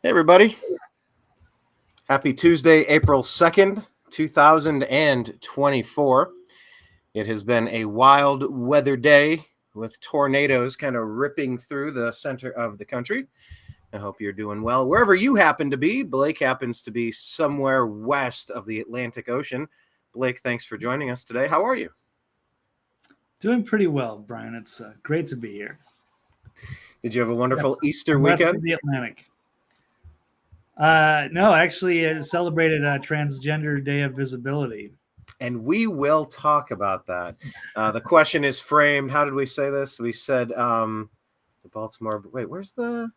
Hey, everybody. Happy Tuesday, April 2nd, 2024. It has been a wild weather day with tornadoes kind of ripping through the center of the country. I hope you're doing well. Wherever you happen to be, Blake happens to be somewhere west of the Atlantic Ocean. Blake, thanks for joining us today. How are you? Doing pretty well, Brian. It's great to be here. Did you have a wonderful Easter west weekend? Of the Atlantic. No, actually celebrated a Transgender Day of Visibility. And we will talk about that. The question is framed. How did we say this? We said the Baltimore. Wait, where's the?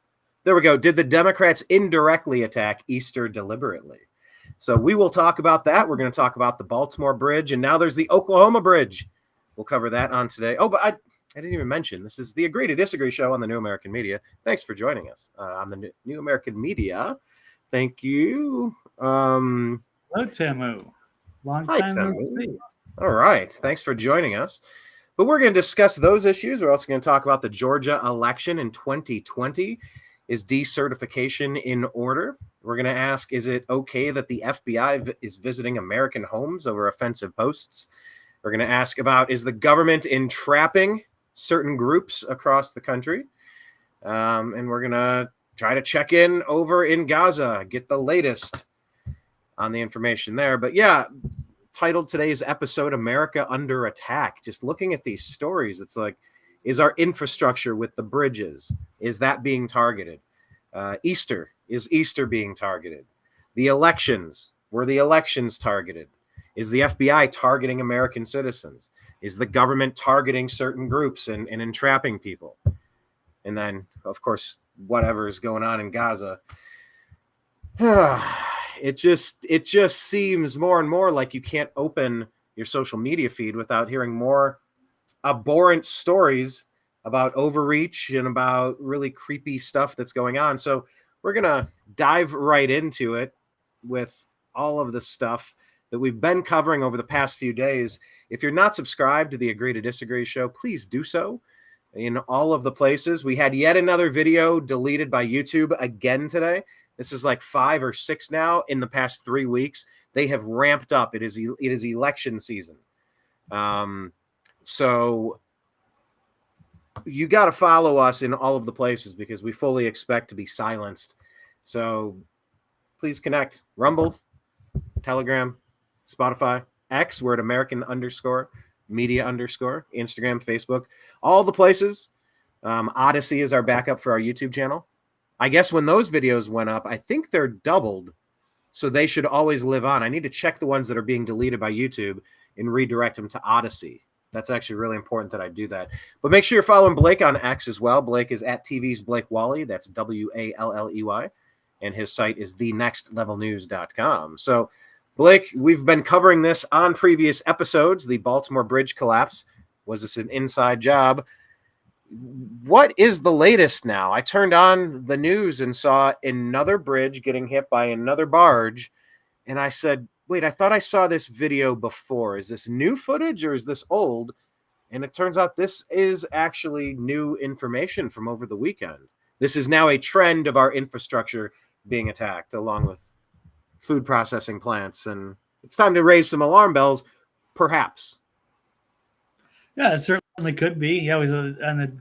There we go. Did the Democrats indirectly attack Easter deliberately? So we will talk about that. We're going to talk about the Baltimore Bridge, and now there's the Oklahoma Bridge. We'll cover that on today. Oh, but I didn't even mention this is the Agree to Disagree show on the New American Media. Thanks for joining us on the New American Media. Thank you. Hello, Tamu. Long time no see. All right. Thanks for joining us. But we're going to discuss those issues. We're also going to talk about the Georgia election in 2020. Is decertification in order? We're going to ask, is it okay that the FBI is visiting American homes over offensive posts? We're going to ask about, is the government entrapping certain groups across the country? And we're going to try to check in over in Gaza, get the latest on the information there. But yeah, titled today's episode, America Under Attack. Just looking at these stories, it's like, is our infrastructure with the bridges, is that being targeted? Easter, is Easter being targeted? The elections, were the elections targeted? Is the FBI targeting American citizens? Is the government targeting certain groups and entrapping people? And then, of course, whatever is going on in Gaza. It just seems more and more like you can't open your social media feed without hearing more abhorrent stories about overreach and about really creepy stuff that's going on. So we're going to dive right into it with all of the stuff that we've been covering over the past few days. If you're not subscribed to the Agree to Disagree show, please do so in all of the places. We had yet another video deleted by YouTube again today. This is like 5 or 6 now in the past 3 weeks. They have ramped up. It is election season. So you got to follow us in all of the places because we fully expect to be silenced. So please connect. Rumble, Telegram, Spotify, X, we're at American_media_, Instagram, Facebook, all the places. Odyssey is our backup for our YouTube channel. I guess when those videos went up, I think they're doubled. So they should always live on. I need to check the ones that are being deleted by YouTube and redirect them to Odyssey. That's actually really important that I do that. But make sure you're following Blake on X as well. Blake is at TV's Blake Walley. That's Walley. And his site is thenextlevelnews.com. So, Blake, we've been covering this on previous episodes. The Baltimore Bridge collapse. Was this an inside job? What is the latest now? I turned on the news and saw another bridge getting hit by another barge. And I said, wait, I thought I saw this video before. Is this new footage or is this old? And it turns out this is actually new information from over the weekend. This is now a trend of our infrastructure being attacked along with food processing plants. And it's time to raise some alarm bells, perhaps. Yeah, it certainly could be. Yeah, it was on the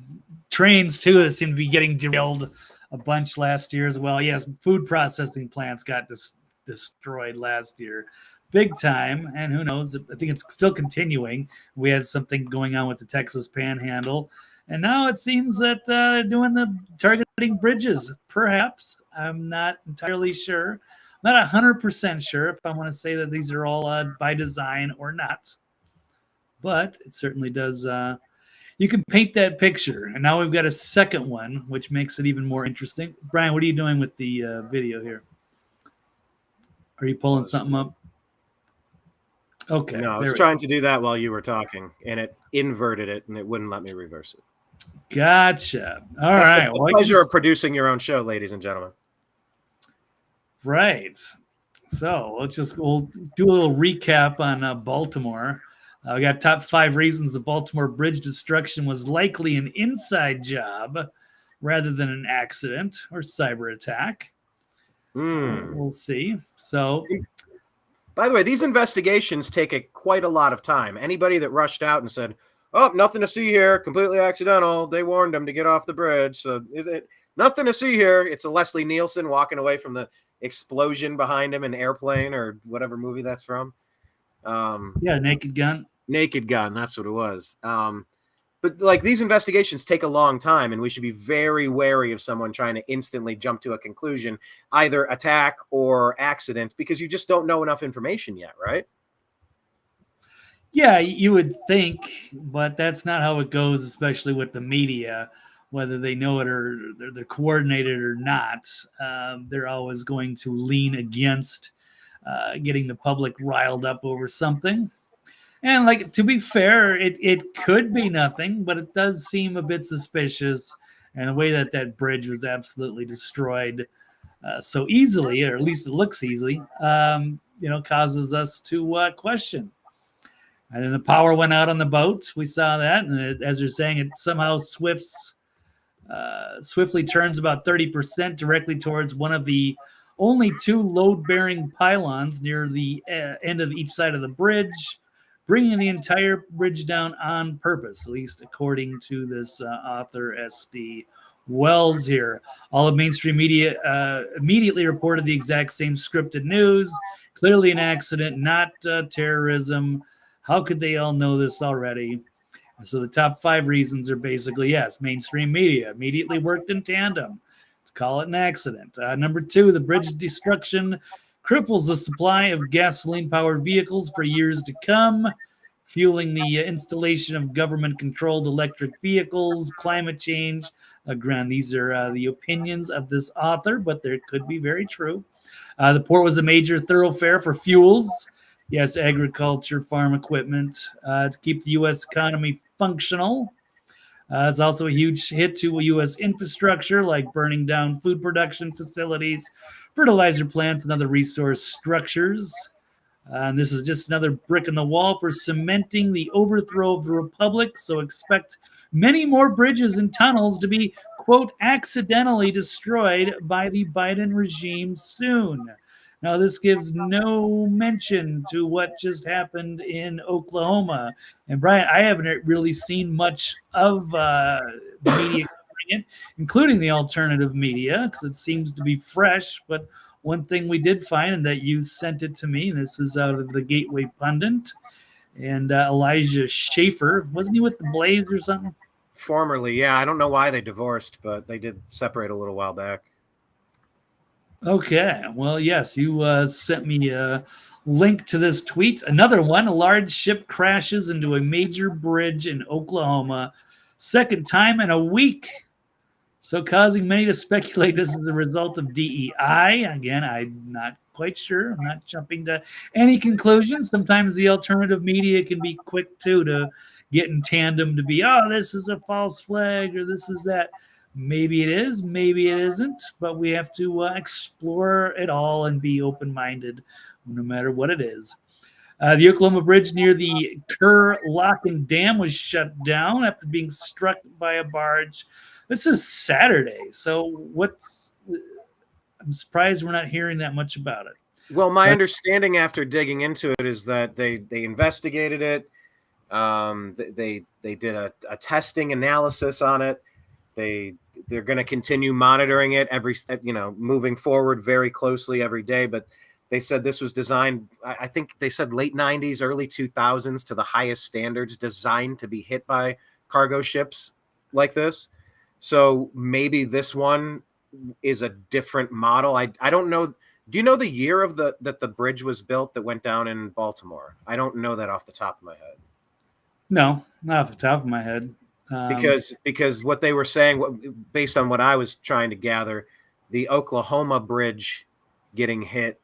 trains, too. It seemed to be getting derailed a bunch last year as well. Yes, food processing plants got destroyed last year big time, and who knows, I think it's still continuing. We had something going on with the Texas Panhandle, and now it seems that they're doing the targeting bridges, perhaps. I'm not entirely sure. I'm not 100% sure if I want to say that these are all by design or not, but it certainly does. You can paint that picture, and now we've got a second one, which makes it even more interesting. Brian, what are you doing with the video here? Are you pulling something up? Okay. No, I was trying to do that while you were talking, and it inverted it, and it wouldn't let me reverse it. Gotcha. All right. The pleasure of producing your own show, ladies and gentlemen. Right. So we'll do a little recap on Baltimore. We got top 5 reasons the Baltimore Bridge destruction was likely an inside job rather than an accident or cyber attack. We'll see. So, by the way, these investigations take quite a lot of time. Anybody that rushed out and said, "Oh, nothing to see here, completely accidental," they warned them to get off the bridge. So nothing to see here. It's a Leslie Nielsen walking away from the explosion behind him in Airplane or whatever movie that's from. yeah, Naked Gun. Naked Gun, that's what it was. But like these investigations take a long time, and we should be very wary of someone trying to instantly jump to a conclusion, either attack or accident, because you just don't know enough information yet, right? Yeah, you would think, but that's not how it goes, especially with the media. Whether they know it or they're coordinated or not, they're always going to lean against getting the public riled up over something. And like to be fair, it could be nothing, but it does seem a bit suspicious. And the way that bridge was absolutely destroyed so easily, or at least it looks easy, causes us to question. And then the power went out on the boat. We saw that, and as you're saying, it somehow swiftly turns about 30% directly towards one of the only two load-bearing pylons near the end of each side of the bridge, bringing the entire bridge down on purpose, at least according to this author, S.D. Wells here. All of mainstream media immediately reported the exact same scripted news. Clearly an accident, not terrorism. How could they all know this already? So the top 5 reasons are basically, yes, mainstream media immediately worked in tandem. Let's call it an accident. Number 2, the bridge destruction cripples the supply of gasoline-powered vehicles for years to come, fueling the installation of government-controlled electric vehicles, climate change. Again, these are the opinions of this author, but they could be very true. The port was a major thoroughfare for fuels. Yes, agriculture, farm equipment, to keep the U.S. economy functional. It's also a huge hit to U.S. infrastructure, like burning down food production facilities, fertilizer plants, and other resource structures. And this is just another brick in the wall for cementing the overthrow of the republic. So expect many more bridges and tunnels to be, quote, accidentally destroyed by the Biden regime soon. Now, this gives no mention to what just happened in Oklahoma. And Brian, I haven't really seen much of media covering it, including the alternative media, because it seems to be fresh. But one thing we did find, and that you sent it to me, and this is out of the Gateway Pundit, and Elijah Schaefer, wasn't he with the Blaze or something? Formerly, yeah. I don't know why they divorced, but they did separate a little while back. Okay. Well, yes, you sent me a link to this tweet. Another one, a large ship crashes into a major bridge in Oklahoma. Second time in a week. So causing many to speculate this is a result of DEI. Again, I'm not quite sure. I'm not jumping to any conclusions. Sometimes the alternative media can be quick, too, to get in tandem to be, oh, this is a false flag or this is that. Maybe it is, maybe it isn't, but we have to explore it all and be open-minded no matter what it is. The Oklahoma Bridge near the Kerr Lock and Dam was shut down after being struck by a barge. This is Saturday, so I'm surprised we're not hearing that much about it. Well, my understanding after digging into it is that they investigated it. They did a testing analysis on it. They're going to continue monitoring it moving forward very closely every day. But they said this was designed, I think they said late 90s, early 2000s to the highest standards, designed to be hit by cargo ships like this. So maybe this one is a different model. I don't know. Do you know the year of that the bridge was built that went down in Baltimore? I don't know that off the top of my head. No, not off the top of my head. Because what they were saying, based on what I was trying to gather, the Oklahoma bridge getting hit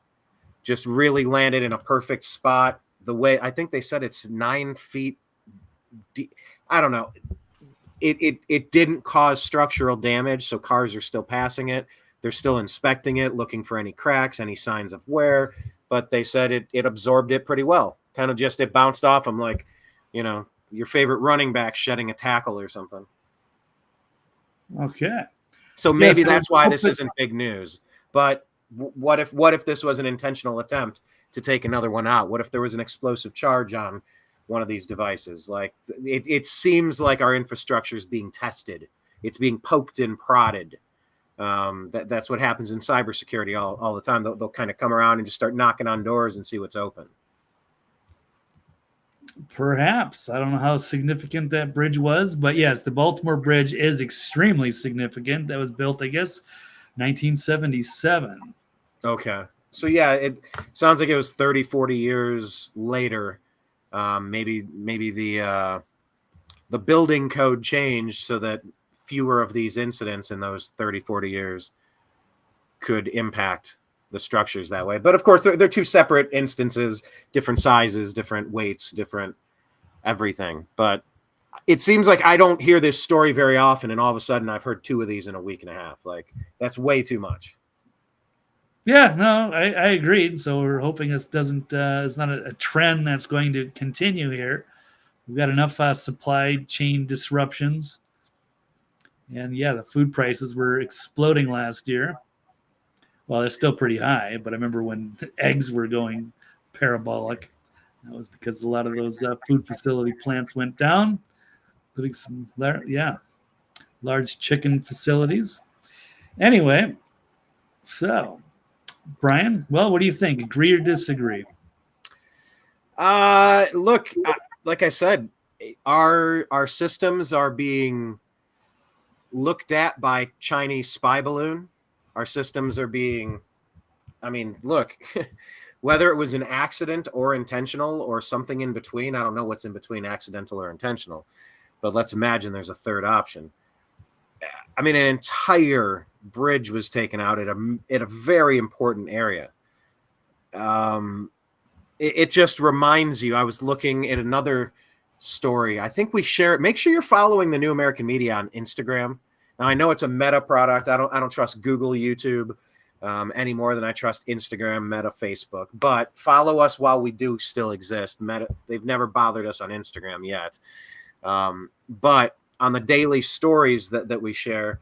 just really landed in a perfect spot. The way I think they said it's 9 feet deep. I don't know. It didn't cause structural damage, so cars are still passing it. They're still inspecting it, looking for any cracks, any signs of wear. But they said it absorbed it pretty well. Kind of just it bounced off them like, your favorite running back shedding a tackle or something. Okay. So maybe that's why this isn't big news. But what if this was an intentional attempt to take another one out? What if there was an explosive charge on one of these devices? Like it seems like our infrastructure is being tested. It's being poked and prodded. That's what happens in cybersecurity all the time. They'll kind of come around and just start knocking on doors and see what's open. Perhaps. I don't know how significant that bridge was, but yes, the Baltimore Bridge is extremely significant. That was built, I guess, 1977. Okay. So yeah, it sounds like it was 30, 40 years later. Maybe the building code changed so that fewer of these incidents in those 30, 40 years could impact the structures that way. But of course, they're two separate instances, different sizes, different weights, different everything. But it seems like I don't hear this story very often, and all of a sudden I've heard two of these in a week and a half. Like, that's way too much. Yeah, no, I agreed. So we're hoping this doesn't, it's not a trend that's going to continue here. We've got enough supply chain disruptions. And yeah, the food prices were exploding last year. Well, they're still pretty high, but I remember when eggs were going parabolic. That was because a lot of those food facility plants went down, including some, large chicken facilities. Anyway, so Brian, well, what do you think? Agree or disagree? Look, like I said, our systems are being looked at by Chinese spy balloon. Our systems are being, I mean, look, whether it was an accident or intentional or something in between, I don't know what's in between accidental or intentional, but let's imagine there's a third option. I mean, an entire bridge was taken out at a very important area. It just reminds you, I was looking at another story. I think we share it. Make sure you're following the New American Media on Instagram. Now, I know it's a Meta product. I don't trust Google, YouTube any more than I trust Instagram, Meta, Facebook. But follow us while we do still exist. Meta, they've never bothered us on Instagram yet. But on the daily stories that we share,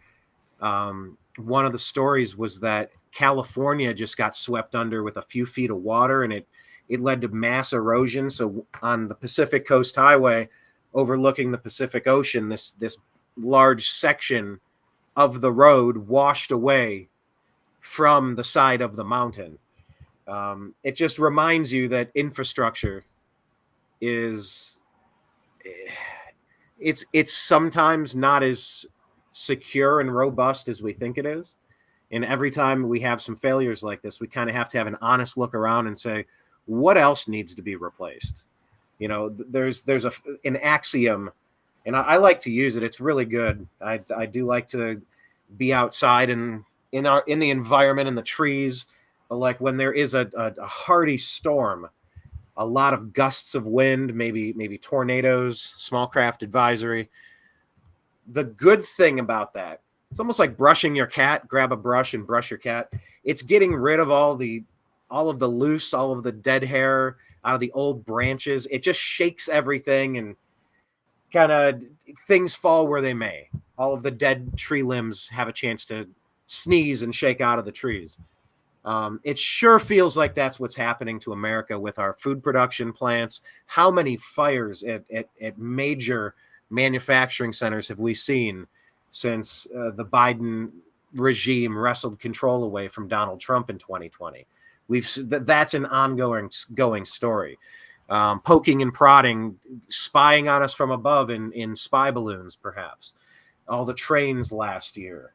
one of the stories was that California just got swept under with a few feet of water, and it led to mass erosion. So on the Pacific Coast Highway, overlooking the Pacific Ocean, this large section of the road washed away from the side of the mountain. It just reminds you that infrastructure is it's sometimes not as secure and robust as we think it is. And every time we have some failures like this, we kind of have to have an honest look around and say, what else needs to be replaced? You know, there's an axiom, and I like to use it. It's really good. I do like to be outside and in the environment, in the trees. But like when there is a hardy storm, a lot of gusts of wind, maybe tornadoes, small craft advisory. The good thing about that, it's almost like brushing your cat. Grab a brush and brush your cat. It's getting rid of all of the loose, all of the dead hair out of the old branches. It just shakes everything and kind of things fall where they may. All of the dead tree limbs have a chance to sneeze and shake out of the trees. It sure feels like that's what's happening to America with our food production plants. How many fires at major manufacturing centers have we seen since the Biden regime wrestled control away from Donald Trump in 2020? That's an ongoing story. Poking and prodding, spying on us from above in spy balloons, perhaps. All the trains last year.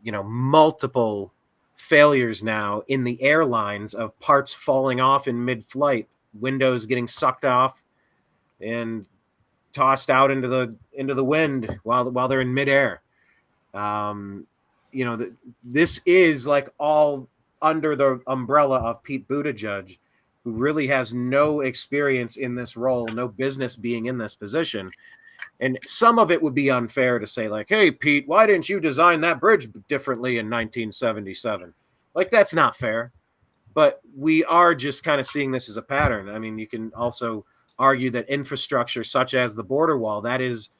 Multiple failures now in the airlines of parts falling off in mid-flight, windows getting sucked off and tossed out into the wind while they're in midair. This is like all under the umbrella of Pete Buttigieg, who really has no experience in this role, no business being in this position. And some of it would be unfair to say, like, hey, Pete, why didn't you design that bridge differently in 1977? Like, that's not fair. But we are just kind of seeing this as a pattern. I mean, you can also argue that infrastructure such as the border wall, that is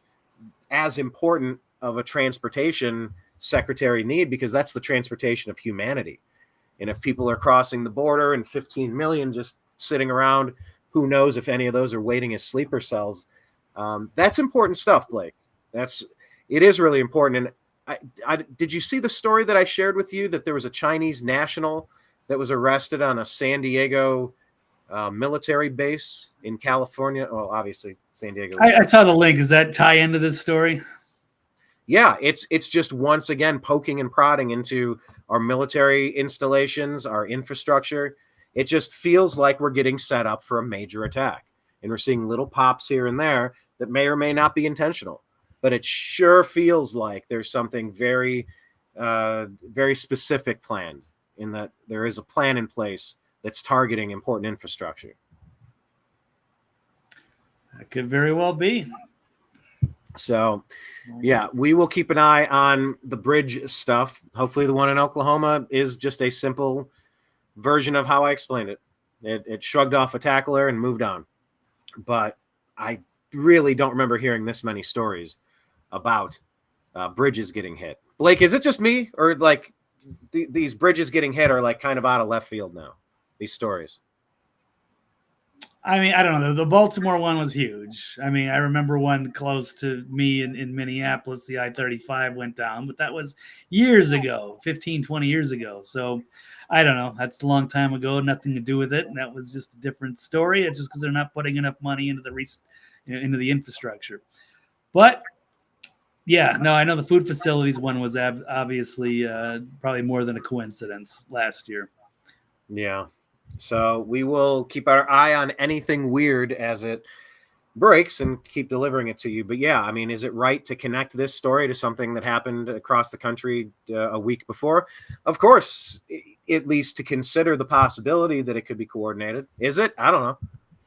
as important of a transportation secretary need, because that's the transportation of humanity. And if people are crossing the border and 15 million just sitting around, who knows if any of those are waiting as sleeper cells. That's important stuff, Blake. It is really important. And did you see the story that I shared with you that there was a Chinese national that was arrested on a San Diego military base in California? Well, obviously San Diego. I saw the link. Does that tie into this story? Yeah, it's just once again poking and prodding into our military installations, our infrastructure. It just feels like we're getting set up for a major attack. And we're seeing little pops here and there that may or may not be intentional. But it sure feels like there's something very, very specific planned, in that there is a plan in place that's targeting important infrastructure. That could very well be. So, yeah, we will keep an eye on the bridge stuff. Hopefully the one in Oklahoma is just a simple version of how I explained it. It shrugged off a tackler and moved on. But I really don't remember hearing this many stories about bridges getting hit. Blake, is it just me, or like these bridges getting hit are like kind of out of left field now, these stories? I mean, I don't know. The Baltimore one was huge. I mean, I remember one close to me in Minneapolis, the I-35 went down, but that was years ago, 15, 20 years ago. So I don't know. That's a long time ago. Nothing to do with it. And that was just a different story. It's just because they're not putting enough money into the infrastructure. But yeah, no, I know the food facilities one was obviously probably more than a coincidence last year. Yeah. So we will keep our eye on anything weird as it breaks and keep delivering it to you. But yeah, I mean, is it right to connect this story to something that happened across the country a week before? Of course, at least to consider the possibility that it could be coordinated. Is it? I don't know.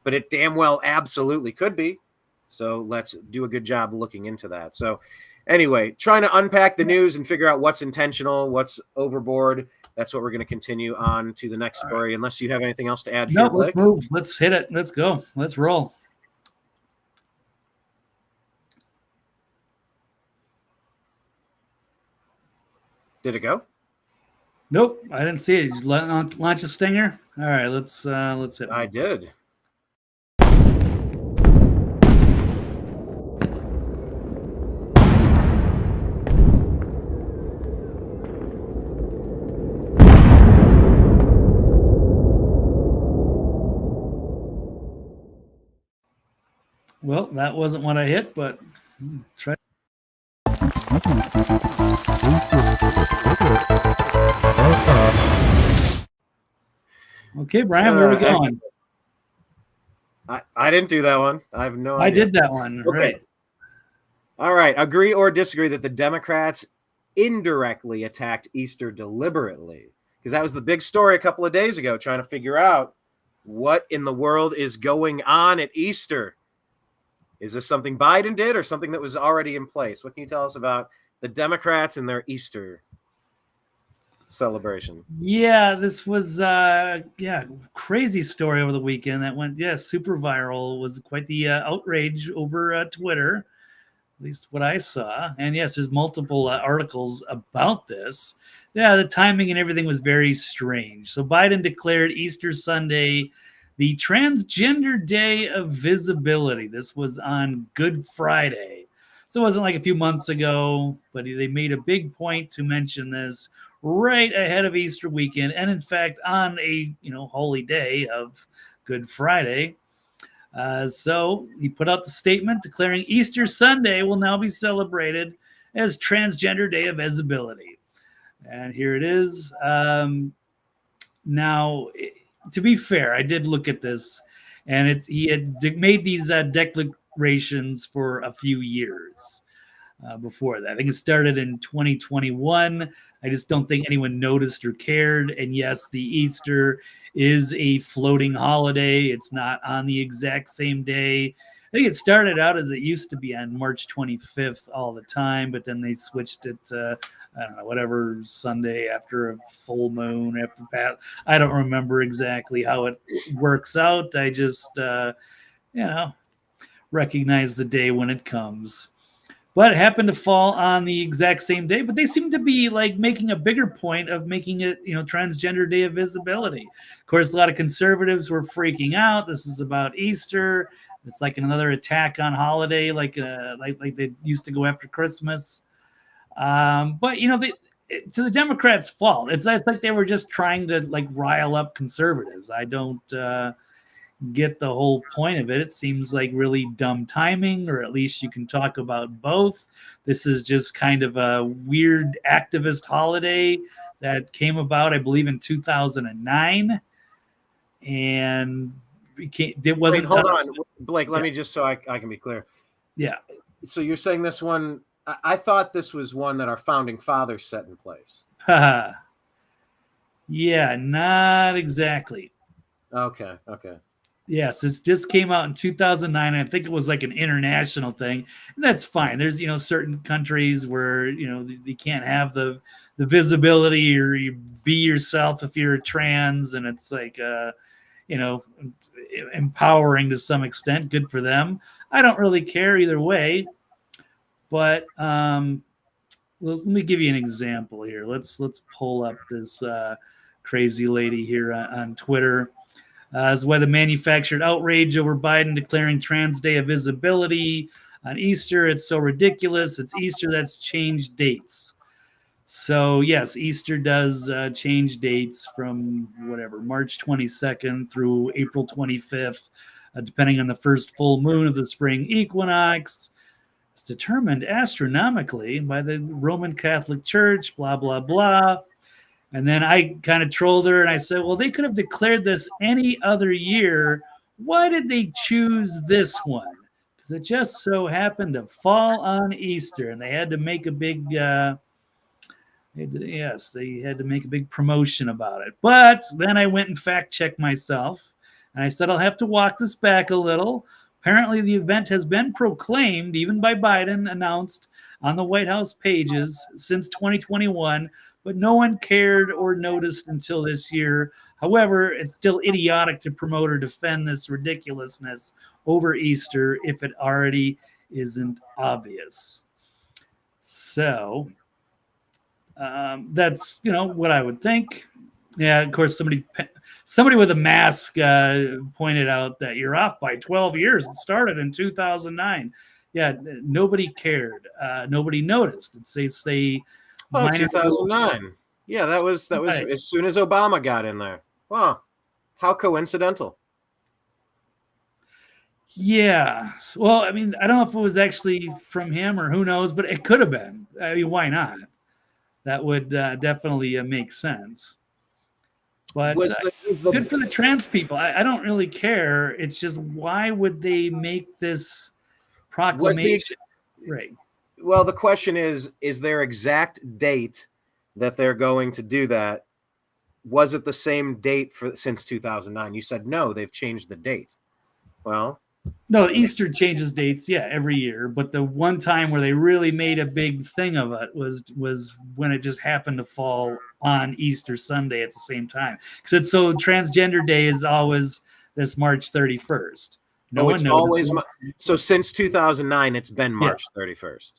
But it damn well absolutely could be. So let's do a good job looking into that. So anyway, trying to unpack the news and figure out what's intentional, what's overboard. That's what we're going to continue on to the next story, unless you have anything else to add here, Blake. Let's move. Let's hit it. Let's go. Let's roll. Did it go? Nope, I didn't see it. Did you launch a stinger? All right, let's hit it. I did. Well, that wasn't what I hit, but try. Okay, Brian, where are we going? I didn't do that one. I have no idea. I did that one. Okay. Right. All right. Agree or disagree that the Democrats indirectly attacked Easter deliberately? Because that was the big story a couple of days ago, trying to figure out what in the world is going on at Easter. Is this something Biden did or something that was already in place? What can you tell us about the Democrats and their Easter celebration? Yeah, this was crazy story over the weekend that went super viral. It was quite the outrage over Twitter, at least what I saw. And yes, there's multiple articles about this. Yeah, the timing and everything was very strange. So Biden declared Easter Sunday the Transgender Day of Visibility. This was on Good Friday. So it wasn't like a few months ago, but they made a big point to mention this right ahead of Easter weekend. And in fact, on a holy day of Good Friday. So he put out the statement declaring Easter Sunday will now be celebrated as Transgender Day of Visibility. And here it is. Now, to be fair, I did look at this, and he had made these declarations for a few years before that. I think it started in 2021. I just don't think anyone noticed or cared. And yes, the Easter is a floating holiday. It's not on the exact same day. I think it started out as it used to be on March 25th all the time, but then they switched it to I don't know, whatever Sunday after a full moon, I don't remember exactly how it works out. I just, recognize the day when it comes. but it happened to fall on the exact same day. But they seem to be like making a bigger point of making it, Transgender Day of Visibility. Of course, a lot of conservatives were freaking out. This is about Easter. It's like another attack on holiday, like they used to go after Christmas. But to the Democrats' fault. It's like they were just trying to like rile up conservatives. I don't get the whole point of it. It seems like really dumb timing, or at least you can talk about both. This is just kind of a weird activist holiday that came about, I believe, in 2009, and it wasn't. Wait, hold on, Blake. Let me just so I can be clear. Yeah. So you're saying this one? I thought this was one that our founding fathers set in place. Yeah, not exactly. Okay. Yes, this just came out in 2009. I think it was like an international thing, and that's fine. There's certain countries where you can't have the visibility, or you be yourself if you're trans, and it's like empowering to some extent. Good for them. I don't really care either way, but let me give you an example here. Let's pull up this crazy lady here on Twitter. Is why the manufactured outrage over Biden declaring Trans Day of Visibility on Easter. It's so ridiculous. It's Easter that's changed dates. So yes, Easter does change dates from March 22nd through April 25th, depending on the first full moon of the spring equinox. It's determined astronomically by the Roman Catholic Church, blah, blah, blah. And then I kind of trolled her and I said, well, they could have declared this any other year. Why did they choose this one? Because it just so happened to fall on Easter, and they had to make a big, they had to make a big promotion about it. But then I went and fact checked myself, and I said, I'll have to walk this back a little. Apparently, the event has been proclaimed, even by Biden, announced on the White House pages since 2021, but no one cared or noticed until this year. However, it's still idiotic to promote or defend this ridiculousness over Easter if it already isn't obvious. So that's what I would think. Yeah, of course, somebody with a mask pointed out that you're off by 12 years. It started in 2009. Yeah, nobody cared. Nobody noticed. It's 2009. Yeah, that was right. As soon as Obama got in there. Wow, how coincidental. Yeah. Well, I mean, I don't know if it was actually from him or who knows, but it could have been. I mean, why not? That would definitely make sense. But good for the trans people. I don't really care. It's just, why would they make this proclamation? Right. Well, the question is their exact date that they're going to do that, was it the same date since 2009? You said no, they've changed the date. Well, no, Easter changes dates, every year. But the one time where they really made a big thing of it was when it just happened to fall on Easter Sunday at the same time. Because it's so Transgender Day is always this March 31st. No one knows. So since 2009, it's been March 31st.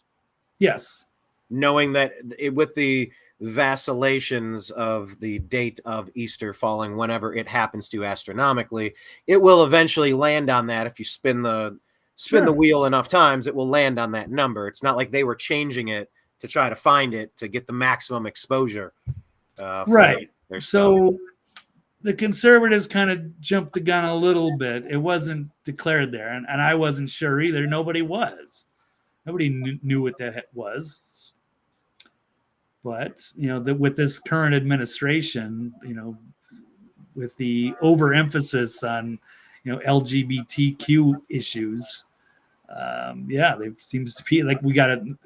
Yes. Knowing that with the vacillations of the date of Easter falling whenever it happens to astronomically, it will eventually land on that. If you spin the wheel enough times, it will land on that number. It's not like they were changing it to try to find it to get the maximum exposure. Right. So the conservatives kind of jumped the gun a little bit. It wasn't declared there, and I wasn't sure either. Nobody was. Nobody knew what that was. But, with this current administration, with the overemphasis on, LGBTQ issues, there seems to be like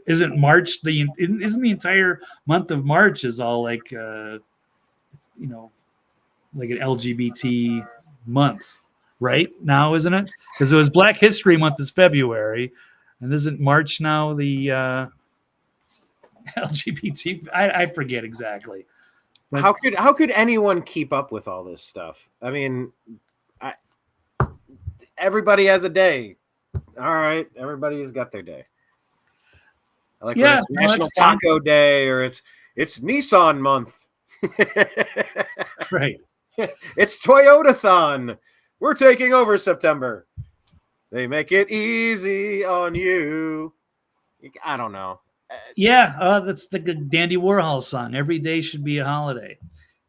isn't March isn't the entire month of March is all like, like an LGBT month right now, isn't it? Because it was Black History Month is February, and isn't March now the LGBT? I forget exactly. But how could anyone keep up with all this stuff? I mean, everybody has a day. All right, everybody's got their day. Like when Yeah, it's no, National that's fine. Taco Day or it's Nissan month. Right. It's Toyota-thon. We're taking over September. They make it easy on you. I don't know. Yeah, that's the good Dandy Warhol song. Every day should be a holiday.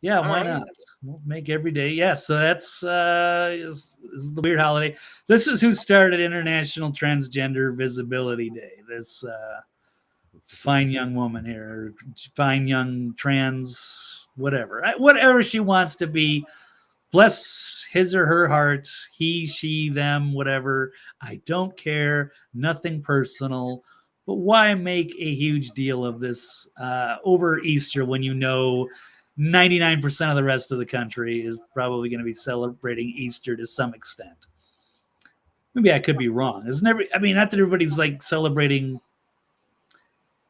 Yeah, All why right. not? We'll make every day. Yeah, so that's this is the weird holiday. This is who started International Transgender Visibility Day. This fine young woman here, fine young trans, whatever she wants to be. Bless his or her heart, he, she, them, whatever. I don't care. Nothing personal. But why make a huge deal of this over Easter when you know 99% of the rest of the country is probably going to be celebrating Easter to some extent? Maybe I could be wrong. I mean, not that everybody's like celebrating,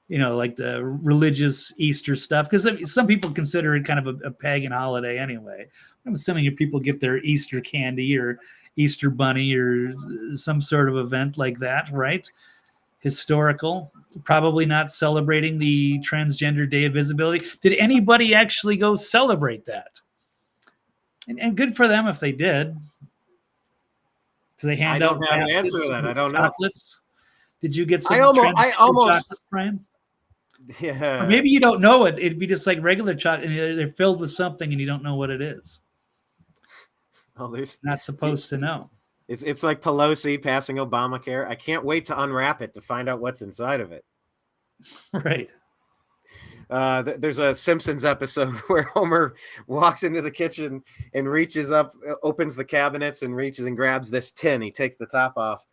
like the religious Easter stuff, because some people consider it kind of a pagan holiday anyway. I'm assuming if people get their Easter candy or Easter bunny or some sort of event like that, right? Historical, probably not celebrating the Transgender Day of Visibility. Did anybody actually go celebrate that? And good for them if they did. Do they hand I out don't have an answer to baskets that. I with don't know. chocolates? Did you get I some almost, I transgender almost, chocolates, Brian? Or yeah. maybe you don't know it. It'd be just like regular chocolate. They're filled with something and you don't know what it is. Oh, Not supposed to know. It's like Pelosi passing Obamacare. I can't wait to unwrap it to find out what's inside of it. Right. There's a Simpsons episode where Homer walks into the kitchen and reaches up, opens the cabinets and reaches and grabs this tin. He takes the top off,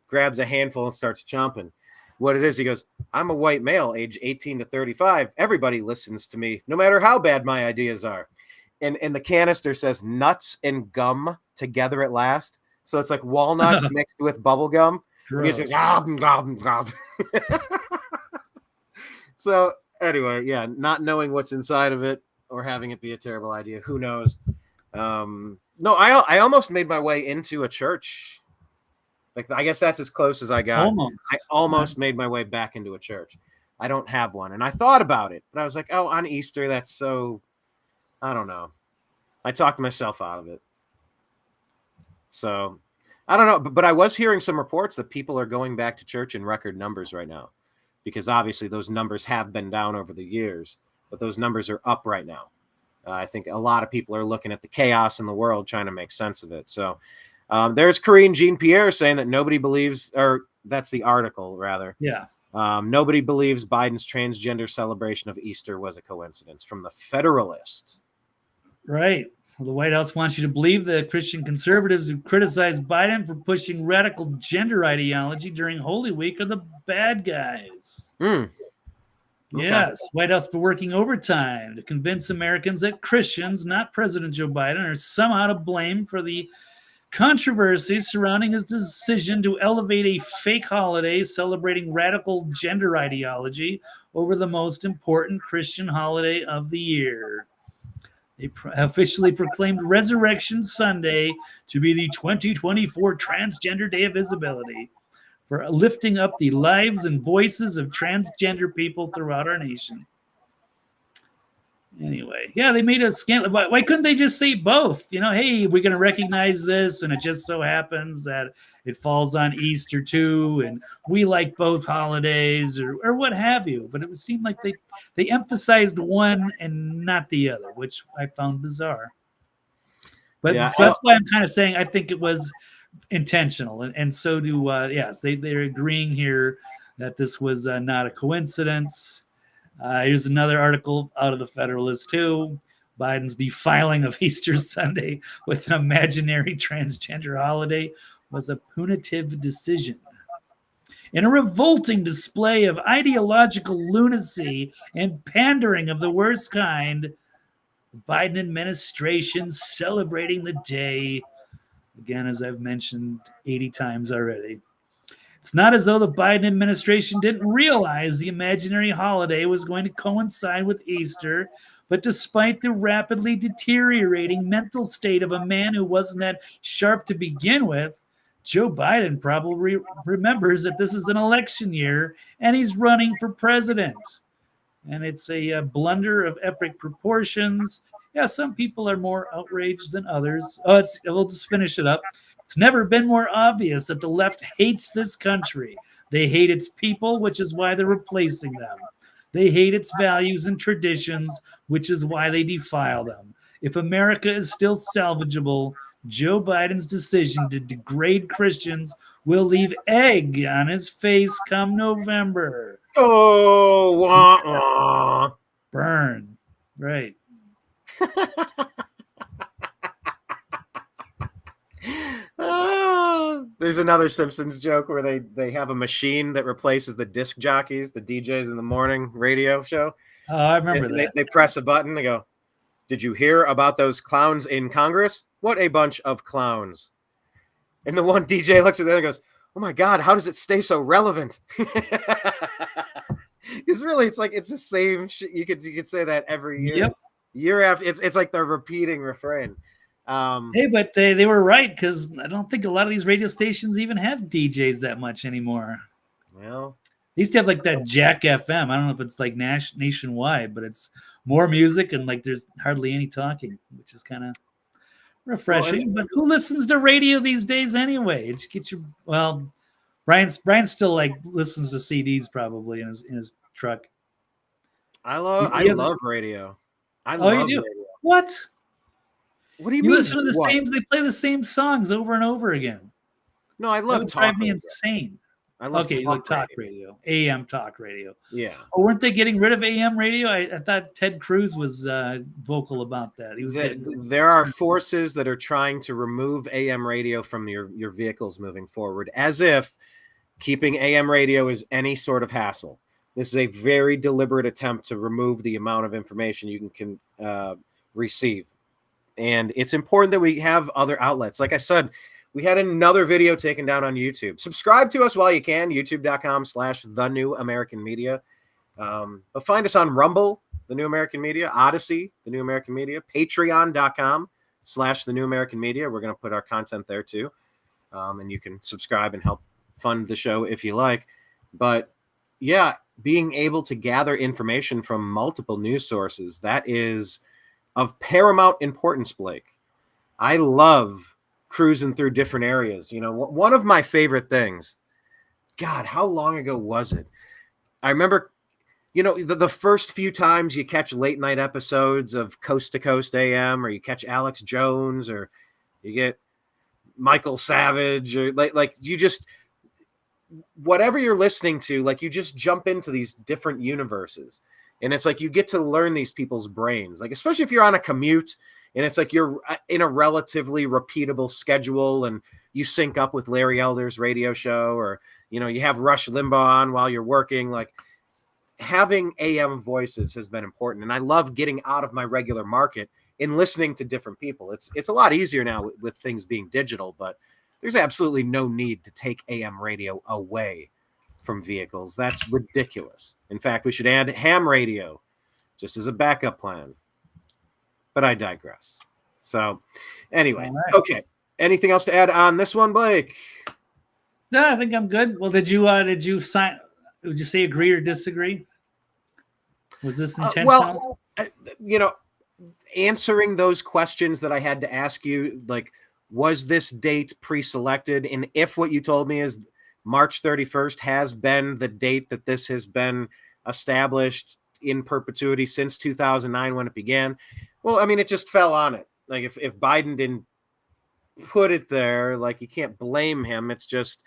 grabs a handful and starts chomping. What it is, he goes, I'm a white male, age 18 to 35. Everybody listens to me, no matter how bad my ideas are. And the canister says nuts and gum together at last. So it's like walnuts mixed with bubble gum. And he says, gob, gob, gob. So anyway, yeah, not knowing what's inside of it or having it be a terrible idea. Who knows? No, I almost made my way into a church. Like, I guess that's as close as I got. Almost. I almost made my way back into a church. I don't have one. And I thought about it, but I was like, oh, on Easter, that's so, I don't know. I talked myself out of it. So I don't know. But I was hearing some reports that people are going back to church in record numbers right now, because obviously those numbers have been down over the years, but those numbers are up right now. I think a lot of people are looking at the chaos in the world, trying to make sense of it. So there's Corinne Jean-Pierre saying that nobody believes, or that's the article rather. Yeah. Nobody believes Biden's transgender celebration of Easter was a coincidence, from the Federalist. Right. Well, the White House wants you to believe the Christian conservatives who criticize Biden for pushing radical gender ideology during Holy Week are the bad guys. Okay. Yes, White House been working overtime to convince Americans that Christians, not President Joe Biden, are somehow to blame for the controversy surrounding his decision to elevate a fake holiday celebrating radical gender ideology over the most important Christian holiday of the year. They officially proclaimed Resurrection Sunday to be the 2024 Transgender Day of Visibility, for lifting up the lives and voices of transgender people throughout our nation. Anyway, yeah, they made a scandal. Why couldn't they just say both? Hey, we're going to recognize this, and it just so happens that it falls on Easter too, and we like both holidays, or what have you. But it would seem like they emphasized one and not the other, which I found bizarre. But Yeah, so that's why I'm kind of saying I think it was intentional, and so do yes, they're agreeing here that this was not a coincidence. Here's another article out of the Federalist too. Biden's defiling of Easter Sunday with an imaginary transgender holiday was a punitive decision. In a revolting display of ideological lunacy and pandering of the worst kind, the Biden administration celebrating the day, again, as I've mentioned 80 times already. It's not as though the Biden administration didn't realize the imaginary holiday was going to coincide with Easter, but despite the rapidly deteriorating mental state of a man who wasn't that sharp to begin with, Joe Biden probably remembers that this is an election year and he's running for president. And it's a blunder of epic proportions. Yeah, some people are more outraged than others. We'll just finish it up. It's never been more obvious that the left hates this country. They hate its people, which is why they're replacing them. They hate its values and traditions, which is why they defile them. If America is still salvageable, Joe Biden's decision to degrade Christians will leave egg on his face come November. Oh, wah, wah. Burn. Right. There's another Simpsons joke where they have a machine that replaces the disc jockeys, the DJs in the morning radio show. Oh, I remember that. They press a button. They go, "Did you hear about those clowns in Congress? What a bunch of clowns." And the one DJ looks at them and goes, "Oh my God, how does it stay so relevant?" Because really, it's the same shit. You could say that every year. Yep. Year after, it's like the repeating refrain. Hey, but they were right, because I don't think a lot of these radio stations even have DJs that much anymore. Well, they used to have like that Jack FM. I don't know if it's like nationwide, but it's more music and like there's hardly any talking, which is kind of refreshing. But who listens to radio these days anyway? Brian still like listens to CDs probably in his truck. I love radio. I love radio. What? What do you mean? Listen to the same? They play the same songs over and over again. No, I love talk. Drive me insane. I love talk radio, AM talk radio. Yeah. Oh, weren't they getting rid of AM radio? I thought Ted Cruz was vocal about that. There are forces that are trying to remove AM radio from your vehicles moving forward, as if keeping AM radio is any sort of hassle. This is a very deliberate attempt to remove the amount of information you can receive. And it's important that we have other outlets. Like I said, we had another video taken down on YouTube. Subscribe to us while you can, youtube.com/thenewamericanmedia. But find us on Rumble, The New American Media, Odyssey, The New American Media, patreon.com/The New American Media. We're going to put our content there too. And you can subscribe and help fund the show if you like. But yeah, being able to gather information from multiple news sources, that is of paramount importance, Blake. I love cruising through different areas. You know, one of my favorite things, God, how long ago was it? I remember, you know, the first few times you catch late night episodes of Coast to Coast AM, or you catch Alex Jones, or you get Michael Savage, or like you just, whatever you're listening to, like you just jump into these different universes. And it's like you get to learn these people's brains, like especially if you're on a commute and it's like you're in a relatively repeatable schedule and you sync up with Larry Elder's radio show, or, you know, you have Rush Limbaugh on while you're working. Like having AM voices has been important. And I love getting out of my regular market and listening to different people. It's a lot easier now with things being digital, but there's absolutely no need to take AM radio away from vehicles. That's ridiculous. In fact, we should add ham radio just as a backup plan. But I digress. So anyway, right. Okay. Anything else to add on this one, Blake? No, I think I'm good. Well, did you sign? Would you say agree or disagree? Was this intentional? You know, answering those questions that I had to ask you, like, was this date pre-selected? And if what you told me is March 31st has been the date that this has been established in perpetuity since 2009 when it began, well, I mean, it just fell on it. Like if Biden didn't put it there, like you can't blame him. It's just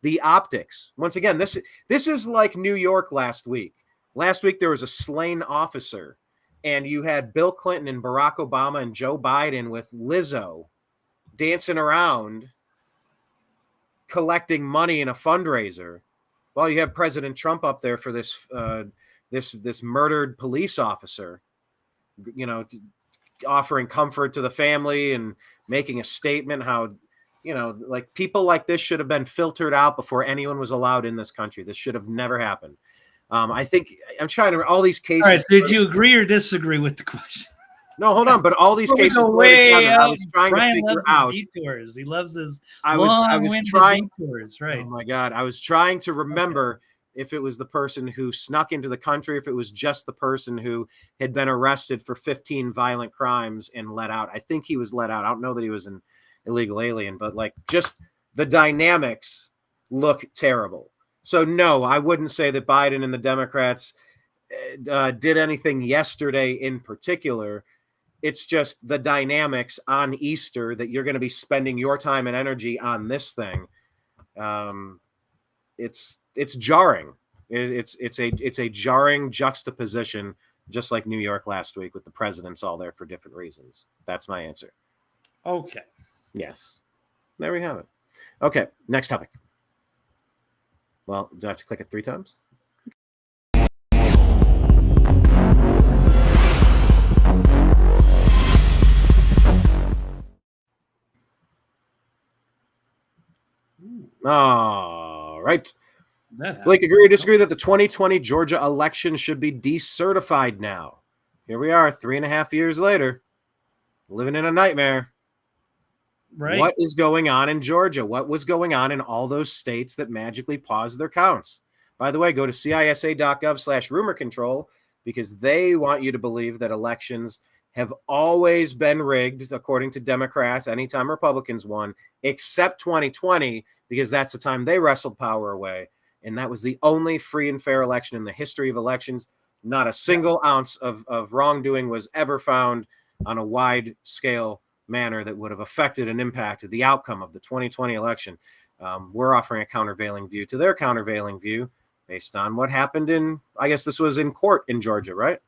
the optics. Once again, this is like New York last week. Last week there was a slain officer, and you had Bill Clinton and Barack Obama and Joe Biden with Lizzo dancing around collecting money in a fundraiser, while you have President Trump up there for this this murdered police officer, you know, offering comfort to the family and making a statement how, you know, like people like this should have been filtered out before anyone was allowed in this country. This should have never happened. I think I'm trying to all these cases. All right, did you agree or disagree with the question? No, hold on. But all these Before we cases go blur way together. I out, was trying Brian to figure loves out. his detours. He loves his I was long-winded trying. detours, Oh right? my God. I was trying to remember if it was the person who snuck into the country, if it was just the person who had been arrested for 15 violent crimes and let out. I think he was let out. I don't know that he was an illegal alien, but like just the dynamics look terrible. So no, I wouldn't say that Biden and the Democrats did anything yesterday in particular. It's just the dynamics on Easter that you're going to be spending your time and energy on this thing. It's jarring. It's a jarring juxtaposition, just like New York last week with the presidents all there for different reasons. That's my answer. Okay. Yes. There we have it. Okay, next topic. Well, do I have to click it 3 times? All right. Blake, agree or disagree that the 2020 Georgia election should be decertified now? Here we are, 3.5 years later, living in a nightmare. Right. What is going on in Georgia? What was going on in all those states that magically paused their counts? By the way, go to cisa.gov/rumor control because they want you to believe that elections have always been rigged, according to Democrats, anytime Republicans won, except 2020, because that's the time they wrestled power away. And that was the only free and fair election in the history of elections. Not a single ounce of wrongdoing was ever found on a wide scale manner that would have affected and impacted the outcome of the 2020 election. We're offering a countervailing view to their countervailing view based on what happened in, I guess this was in court in Georgia, right?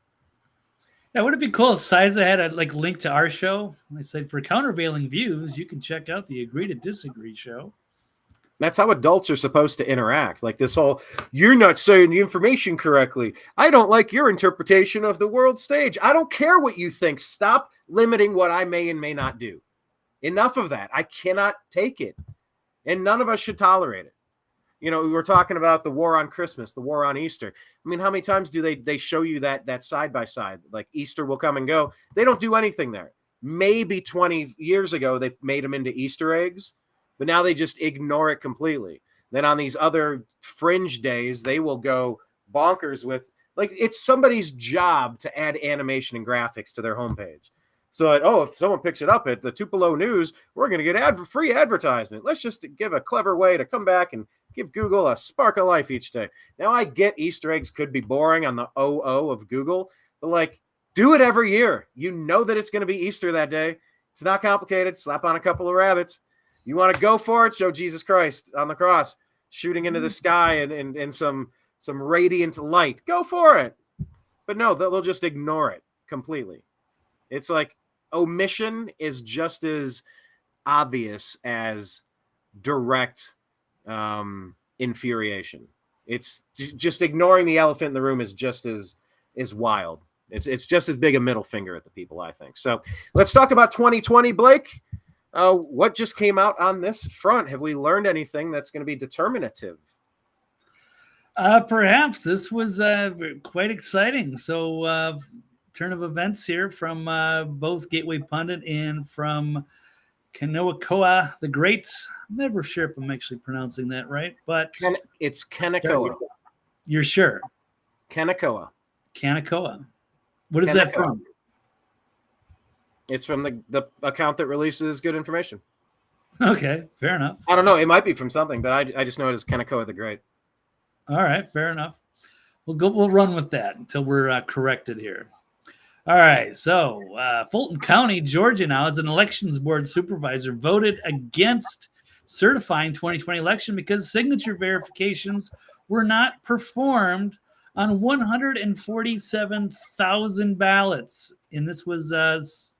Yeah, would it be cool if CISA had a link to our show? I said for countervailing views, you can check out the Agree to Disagree show. That's how adults are supposed to interact. Like this whole, you're not saying the information correctly. I don't like your interpretation of the world stage. I don't care what you think. Stop limiting what I may and may not do. Enough of that. I cannot take it. And none of us should tolerate it. You know, we were talking about the war on Christmas, the war on Easter. I mean, how many times do they show you that side by side? Like Easter will come and go. They don't do anything there. Maybe 20 years ago, they made them into Easter eggs, but now they just ignore it completely. Then on these other fringe days, they will go bonkers with, like, it's somebody's job to add animation and graphics to their homepage. So, if someone picks it up at the Tupelo News, we're going to get free advertisement. Let's just give a clever way to come back and give Google a spark of life each day. Now, I get Easter eggs could be boring on the OO of Google, but like, do it every year. You know that it's going to be Easter that day. It's not complicated. Slap on a couple of rabbits. You want to go for it? Show Jesus Christ on the cross, shooting into the sky and some radiant light. Go for it. But no, they'll just ignore it completely. It's like omission is just as obvious as direct infuriation. It's just ignoring the elephant in the room is just as wild. It's just as big a middle finger at the people, I think. So let's talk about 2020, Blake. What just came out on this front? Have we learned anything that's going to be determinative? Perhaps this was quite exciting. So turn of events here from both Gateway Pundit and from Kanoakoa the Great. I'm never sure if I'm actually pronouncing that right, but it's Kanakoa. You're sure? Kanakoa. What is that from? It's from the account that releases good information. Okay, fair enough. I don't know. It might be from something, but I just know it as Kanakoa the Great. All right, fair enough. We'll run with that until we're corrected here. All right, so Fulton County, Georgia now, as an elections board supervisor, voted against certifying 2020 election because signature verifications were not performed on 147,000 ballots. And this was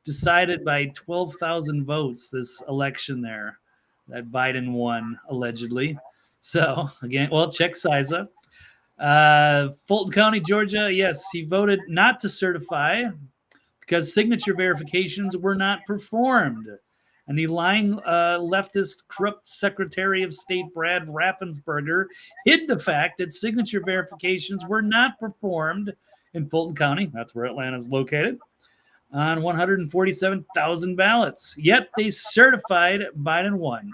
decided by 12,000 votes, this election there that Biden won, allegedly. So, again, well, check CISA. Fulton County, Georgia, yes, he voted not to certify because signature verifications were not performed. And the lying leftist corrupt Secretary of State Brad Raffensperger hid the fact that signature verifications were not performed in Fulton County. That's where Atlanta is located. on 147,000 ballots. Yet they certified Biden won.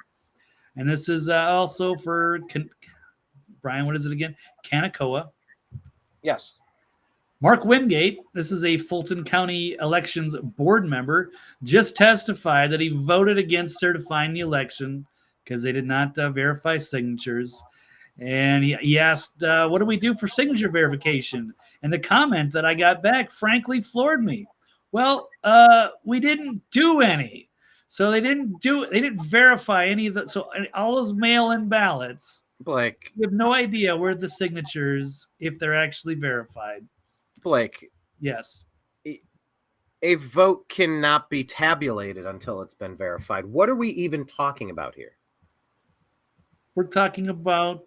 And this is also for Brian. What is it again? Kanakawa. Yes. Mark Wingate, this is a Fulton County Elections board member, just testified that he voted against certifying the election because they did not verify signatures. And he asked, what do we do for signature verification? And the comment that I got back, frankly, floored me. Well, we didn't do any. So they didn't verify any of the, so all those mail-in ballots, Blake, we have no idea where the signatures, if they're actually verified. Blake, Yes. a vote cannot be tabulated until it's been verified. What are we even talking about here? We're talking about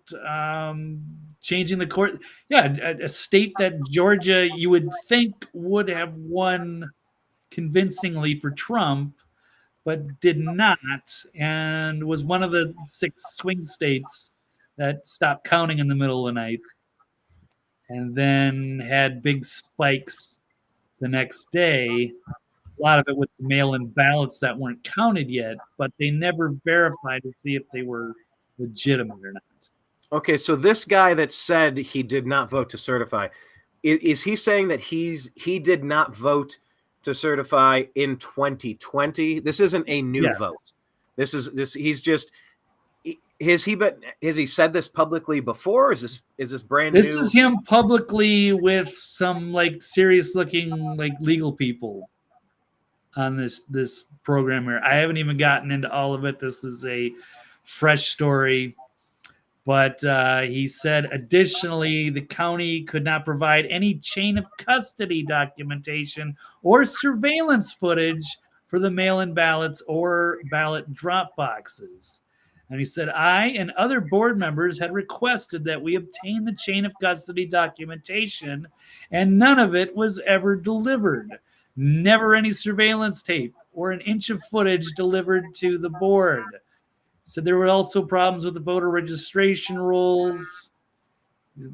changing the court. Yeah, a state that Georgia you would think would have won convincingly for Trump, but did not, and was one of the 6 swing states that stopped counting in the middle of the night, and then had big spikes the next day. A lot of it with mail-in ballots that weren't counted yet, but they never verified to see if they were legitimate or not. Okay, so this guy that said he did not vote to certify, is he saying that he did not vote to certify in 2020? This isn't a new vote. He's just has he said this publicly before? Is this brand new? This is him publicly with some like serious looking like legal people on this program here. I haven't even gotten into all of it. This is a fresh story. But he said, additionally, the county could not provide any chain of custody documentation or surveillance footage for the mail-in ballots or ballot drop boxes. And he said, I and other board members had requested that we obtain the chain of custody documentation, and none of it was ever delivered. Never any surveillance tape or an inch of footage delivered to the board. So there were also problems with the voter registration rolls.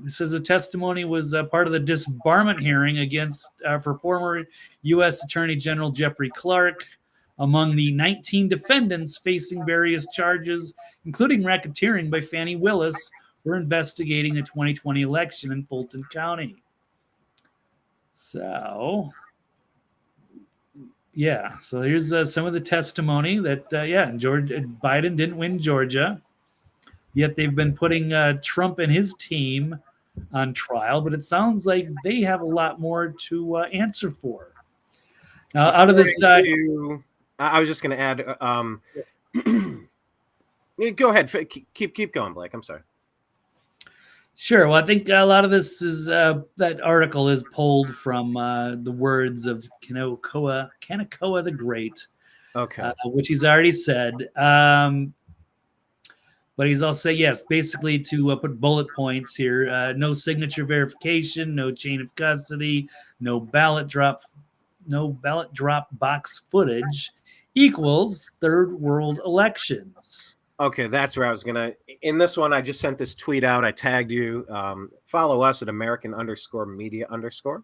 It says the testimony was part of the disbarment hearing against for former U.S. Attorney General Jeffrey Clark. Among the 19 defendants facing various charges, including racketeering by Fani Willis, were investigating the 2020 election in Fulton County. So, yeah. So here's some of the testimony that, Biden didn't win Georgia, yet they've been putting Trump and his team on trial. But it sounds like they have a lot more to answer for. Now, out of this, I was just going to add. Go ahead. Keep going, Blake. I'm sorry. Sure. Well, I think a lot of this is that article is pulled from the words of Kanakawa the Great, which he's already said. But he's also yes, basically to put bullet points here: no signature verification, no chain of custody, no ballot drop box footage equals third world elections. Okay, that's where I was gonna. In this one, I just sent this tweet out. I tagged you. Follow us at American_media_.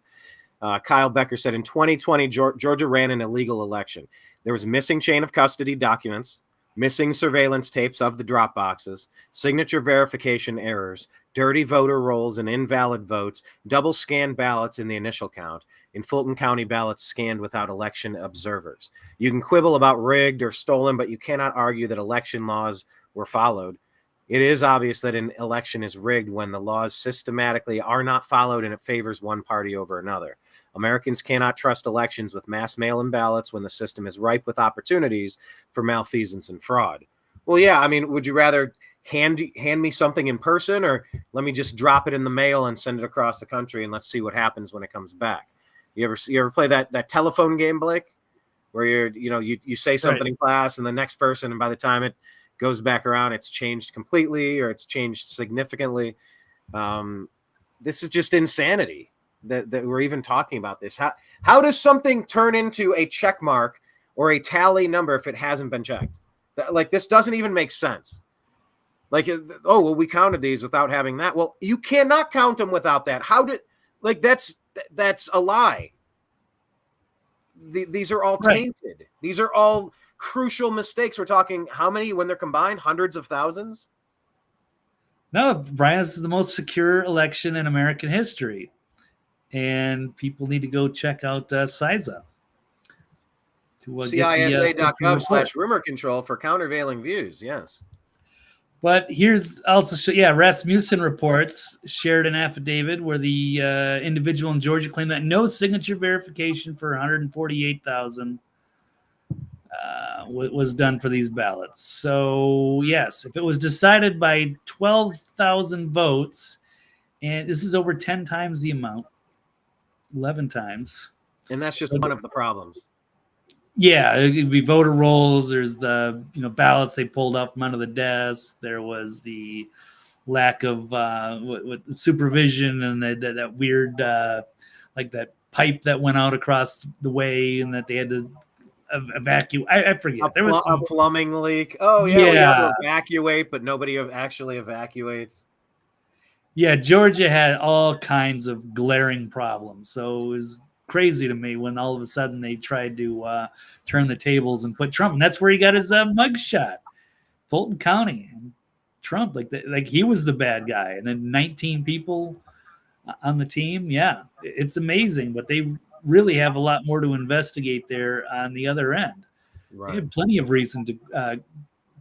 Kyle Becker said in 2020, Georgia ran an illegal election. There was missing chain of custody documents, missing surveillance tapes of the drop boxes, signature verification errors, dirty voter rolls and invalid votes, double scanned ballots in the initial count. In Fulton County, ballots scanned without election observers. You can quibble about rigged or stolen, but you cannot argue that election laws were followed. It is obvious that an election is rigged when the laws systematically are not followed and it favors one party over another. Americans cannot trust elections with mass mail-in ballots when the system is ripe with opportunities for malfeasance and fraud. Well, yeah, I mean, would you rather hand me something in person, or let me just drop it in the mail and send it across the country and let's see what happens when it comes back? You ever play that telephone game, Blake, where you say something in class and the next person, and by the time it goes back around, it's changed completely or it's changed significantly. This is just insanity that we're even talking about this. How does something turn into a check mark or a tally number if it hasn't been checked? Like, this doesn't even make sense. Like, oh, well, we counted these without having that. Well, you cannot count them without that. That's a lie. these are all Right. tainted. These are all crucial mistakes. We're talking how many when they're combined? Hundreds of thousands? No, Brian, this is the most secure election in American history. And people need to go check out Size Up to get the CIA.gov/rumor control for countervailing views. Yes. But here's also, Rasmussen reports shared an affidavit where the individual in Georgia claimed that no signature verification for 148,000 was done for these ballots. So, yes, if it was decided by 12,000 votes, and this is over 10 times the amount, 11 times. And that's just one of the problems. Yeah, it could be voter rolls. There's the ballots they pulled off from under the desk. There was the lack of supervision and that weird like that pipe that went out across the way and that they had to evacuate. I forget. There was a plumbing leak. Oh yeah, we had to evacuate, but nobody actually evacuates. Yeah, Georgia had all kinds of glaring problems. So it was crazy to me when all of a sudden they tried to turn the tables and put Trump, and that's where he got his mugshot, Fulton County. And Trump, like he was the bad guy, and then 19 people on the team. Yeah, it's amazing, but they really have a lot more to investigate there on the other end. Right. They have plenty of reason to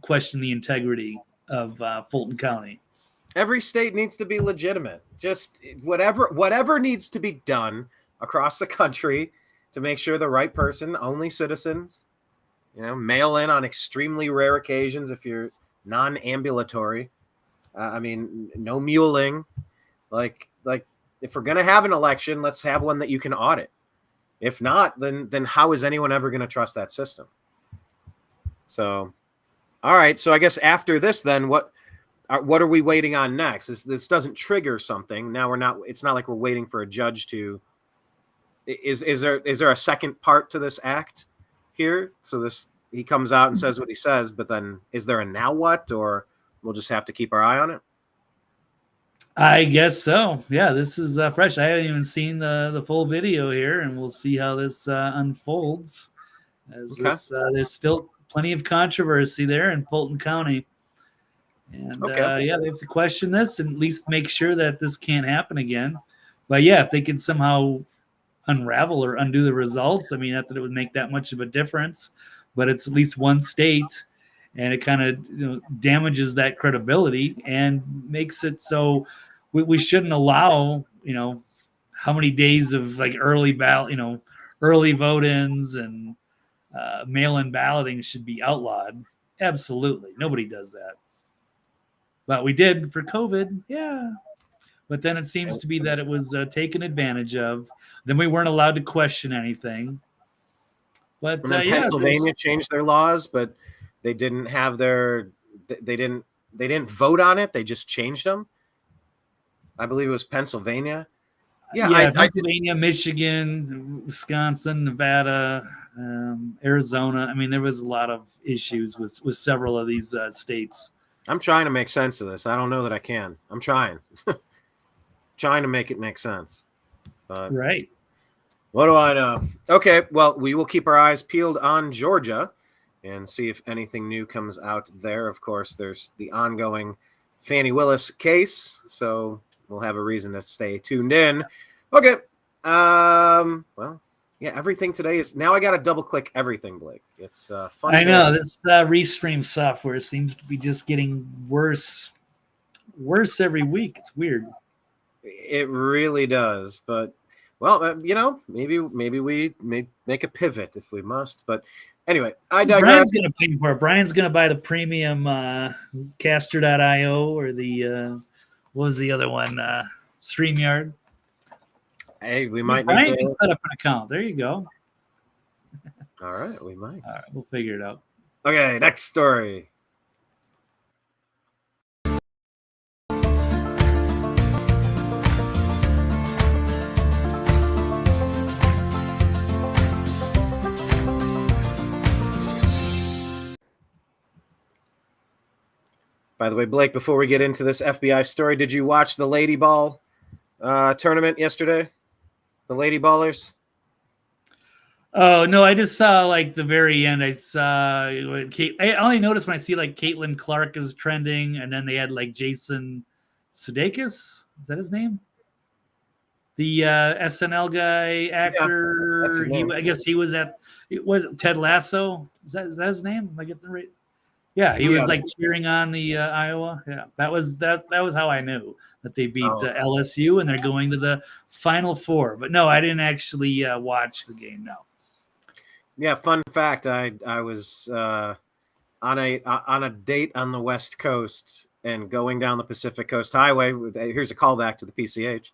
question the integrity of Fulton County. Every state needs to be legitimate. Just whatever needs to be done across the country to make sure the right person, only citizens, mail in on extremely rare occasions if you're non-ambulatory. No muling. Like if we're gonna have an election, let's have one that you can audit. If not, then how is anyone ever going to trust that system? So, all right. So I guess after this, then what are we waiting on next? This doesn't trigger something. Now it's not like we're waiting for a judge to. Is there a second part to this act here? So he comes out and says what he says, but then is there a now what, or we'll just have to keep our eye on it? I guess so. Yeah, this is fresh. I haven't even seen the full video here, and we'll see how this unfolds. There's still plenty of controversy there in Fulton County. And they have to question this and at least make sure that this can't happen again. But yeah, if they can somehow unravel or undo the results, not that it would make that much of a difference, but it's at least one state, and it kind of damages that credibility and makes it so we shouldn't allow how many days of like early ballot, early vote-ins and mail-in balloting should be outlawed. Absolutely, nobody does that. But we did for COVID, yeah. But then it seems to be that it was taken advantage of. Then we weren't allowed to question anything. But Pennsylvania changed their laws, but they didn't have they didn't vote on it. They just changed them. I believe it was Pennsylvania. Yeah, Pennsylvania, Michigan, Wisconsin, Nevada, Arizona. There was a lot of issues with several of these states. I'm trying to make sense of this. I don't know that I can. I'm trying. Trying to make it make sense. But right. What do I know? Okay, well, we will keep our eyes peeled on Georgia and see if anything new comes out there. Of course, there's the ongoing Fani Willis case, so we'll have a reason to stay tuned in. Okay. Well, yeah, everything today is now. I got to double click everything, Blake. It's fun. I know this Restream software seems to be just getting worse every week. It's weird. It really does, but well, maybe we may make a pivot if we must. But anyway, I digress. Brian's going to pay for it. Brian's going to buy the premium caster.io or the what was the other one? StreamYard. Hey, we might. Brian can set up an account. There you go. All right, we might. All right, we'll figure it out. Okay, next story. By the way, Blake, before we get into this FBI story, did you watch the Lady Ball tournament yesterday? The Lady Ballers? Oh no, I just saw like the very end. I saw Kate. I only noticed when I see like Caitlin Clark is trending, and then they had like Jason Sudeikis. Is that his name? The SNL guy, Yeah, that's actor. his name. I guess he was at. It was Ted Lasso. Is that his name? Am I getting the right? Yeah, he was Yeah. like cheering on the Iowa. Yeah, that was how I knew that they beat Oh, LSU and they're going to the Final Four. But no, I didn't actually watch the game. No. yeah. Fun fact: I was on a date on the West Coast and going down the Pacific Coast Highway. Here's a callback to the PCH.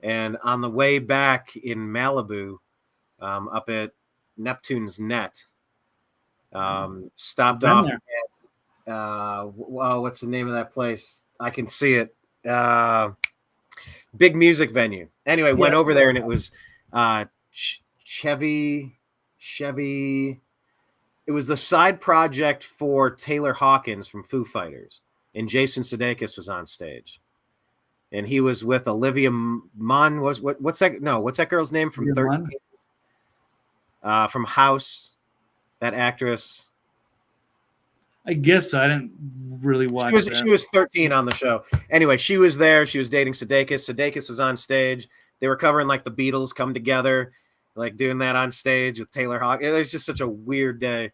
And on the way back in Malibu, up at Neptune's Net, I've stopped been off there. at what's the name of that place? I can see it. Big music venue. Anyway, Yeah. went over there and it was Chevy. It was the side project for Taylor Hawkins from Foo Fighters, and Jason Sudeikis was on stage, and he was with Olivia Munn. What's that? No, what's that girl's name from 13? From House, that actress. I guess so. I didn't really watch that. She was 13 on the show. Anyway, she was there. She was dating Sudeikis. Sudeikis was on stage. They were covering like the Beatles Come Together, like doing that on stage with Taylor Hawk. It was just such a weird day.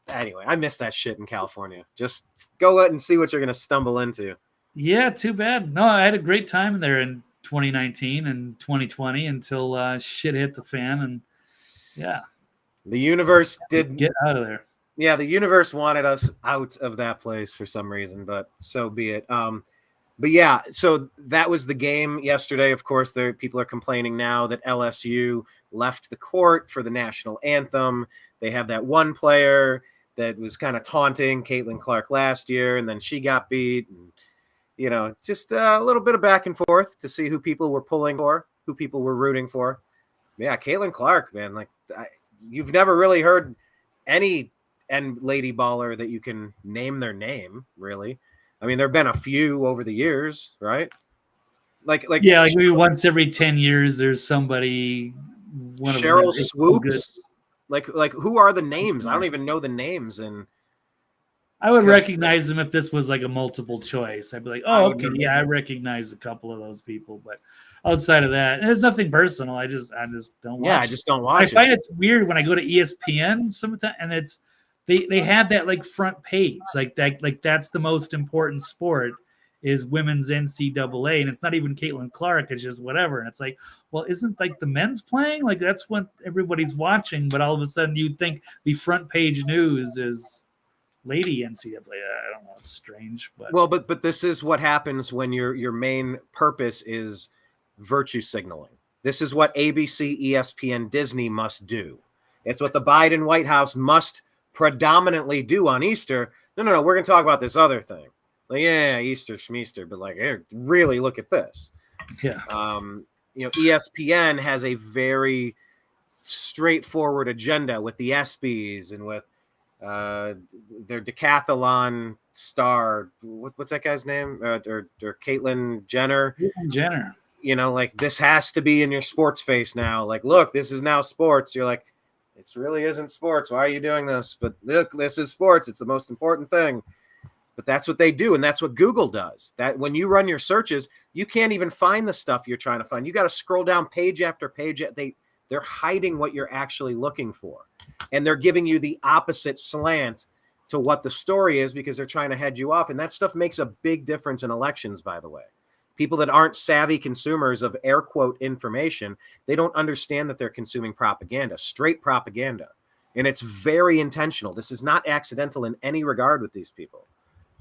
Anyway, I miss that shit in California. Just go out and see what you're gonna stumble into. Yeah, too bad. No, I had a great time there in 2019 and 2020 until shit hit the fan, and yeah, The universe did. get out of there. Yeah, the universe wanted us out of that place for some reason, but so be it. But yeah, so that was the game yesterday. Of course, there people are complaining now that LSU left the court for the national anthem. They have that one player that was kind of taunting Caitlin Clark last year, and then she got beat. And, just a little bit of back and forth to see who people were pulling for, who people were rooting for. Yeah, Caitlin Clark, man, like you've never really heard any lady baller that you can name their name, really. I mean, there have been a few over the years, right? Like Yeah, like maybe once every 10 years, there's somebody. One of them Cheryl is so good. Swoops. Like who are the names? I don't even know the names. And I would recognize them if this was like a multiple choice. I'd be like, oh, okay, know. yeah, I recognize a couple of those people. But outside of that, and it's nothing personal. I just don't watch. Yeah, I just don't watch. I find it's weird when I go to ESPN sometimes, and it's they have that like front page, like that's the most important sport is women's NCAA, and it's not even Caitlin Clark, it's just whatever. And it's like, well, isn't like the men's playing? Like that's what everybody's watching, but all of a sudden you think the front page news is lady NCAA. I don't know, it's strange, but well, but this is what happens when your main purpose is virtue signaling. This is what ABC, ESPN, Disney must do. It's what the Biden White House must predominantly do on Easter. No, we're going to talk about this other thing. Like, yeah, Easter, Schmeaster, but like, hey, really look at this. yeah. ESPN has a very straightforward agenda with the ESPYs and with their decathlon star. What's that guy's name? Or Caitlyn Jenner. Jenner. Like this has to be in your sports face now. Like, look, this is now sports. You're like, this really isn't sports. Why are you doing this? But look, this is sports. It's the most important thing. But that's what they do, and that's what Google does. That when you run your searches, you can't even find the stuff you're trying to find. You got to scroll down page after page. They're hiding what you're actually looking for, and they're giving you the opposite slant to what the story is because they're trying to head you off. And that stuff makes a big difference in elections, by the way. People that aren't savvy consumers of air quote information, they don't understand that they're consuming propaganda, straight propaganda. And it's very intentional. This is not accidental in any regard with these people.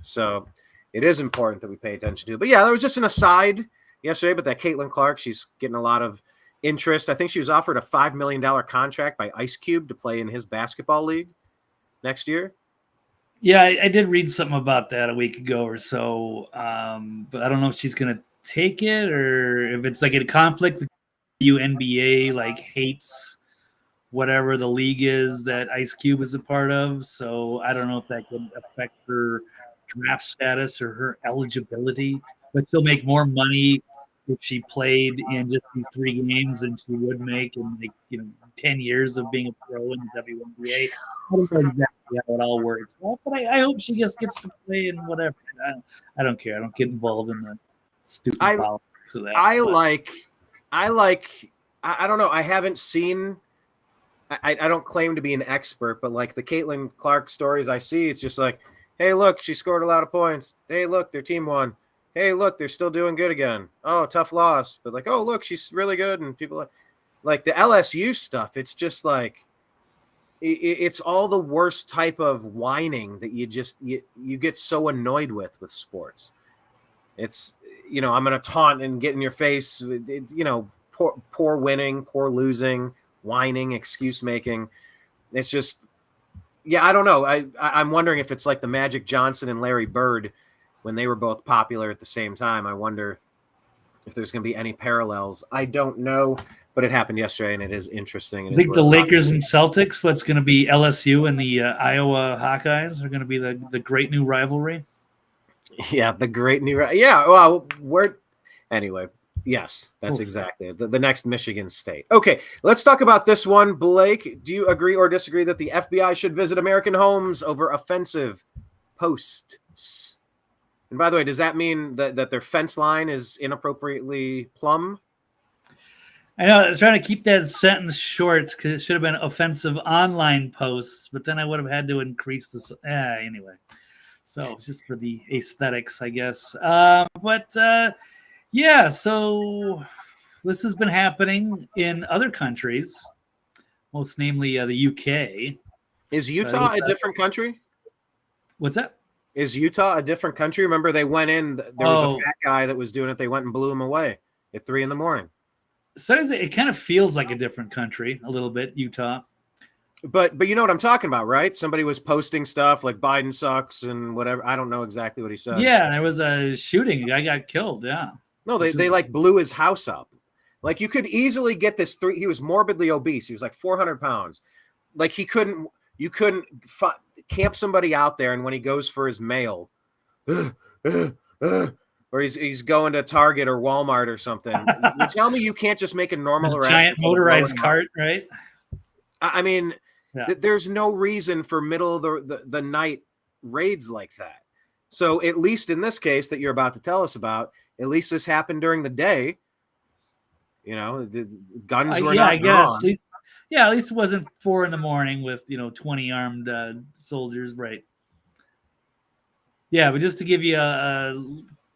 So it is important that we pay attention to. But yeah, there was just an aside yesterday, but that Caitlin Clark, she's getting a lot of interest. I think she was offered a $5 million contract by Ice Cube to play in his basketball league next year. Yeah, I did read something about that a week ago or so. But I don't know if she's going to take it or if it's like a conflict with NBA, like hates whatever the league is that Ice Cube is a part of. So I don't know if that could affect her draft status or her eligibility, but she'll make more money if she played in just these 3 games than she would make in 10 years of being a pro in the WNBA. I don't know exactly how it all works, but I hope she just gets to play in whatever. I don't care. I don't get involved in the stupid politics of that. I don't know. I haven't seen. I don't claim to be an expert, but like the Caitlin Clark stories I see, it's just like, hey, look, she scored a lot of points. Hey, look, their team won. Hey, look, they're still doing good again. Oh, tough loss. But like, oh, look, she's really good. And people like the LSU stuff. It's just like, it's all the worst type of whining that you get so annoyed with sports. It's, I'm going to taunt and get in your face. Poor winning, poor losing, whining, excuse making. It's just, I don't know. I'm wondering if it's like the Magic Johnson and Larry Bird when they were both popular at the same time. I wonder if there's going to be any parallels. I don't know, but it happened yesterday and it is interesting. I think the Lakers and Celtics, what's going to be LSU and the Iowa Hawkeyes are going to be the great new rivalry. Yeah, the great new. Yeah, well, anyway. Yes, that's exactly it. The next Michigan State. Okay, let's talk about this one. Blake, do you agree or disagree that the FBI should visit American homes over offensive posts? And by the way, does that mean that their fence line is inappropriately plumb? I know. I was trying to keep that sentence short because it should have been offensive online posts, but then I would have had to increase this. Anyway, so it's just for the aesthetics, I guess. Yeah, so this has been happening in other countries, most namely the UK. Is Utah a different country? What's that? Is Utah a different country? Remember, they went in. There was a fat guy that was doing it. They went and blew him away at 3 a.m. So it kind of feels like a different country a little bit, Utah. But you know what I'm talking about, right? Somebody was posting stuff like Biden sucks and whatever. I don't know exactly what he said. Yeah, there was a shooting. A guy got killed. Yeah. No, they like blew his house up. Like you could easily get this he was morbidly obese. He was like 400 pounds. Like you couldn't camp somebody out there. And when he goes for his mail, or he's going to Target or Walmart or something, you tell me you can't just make a normal arrest. Giant motorized cart, right? I mean, there's no reason for middle of the night raids like that. So at least in this case that you're about to tell us about, at least this happened during the day. The guns were not drawn. At least it wasn't 4 a.m. with 20 armed soldiers, right? Yeah, but just to give you a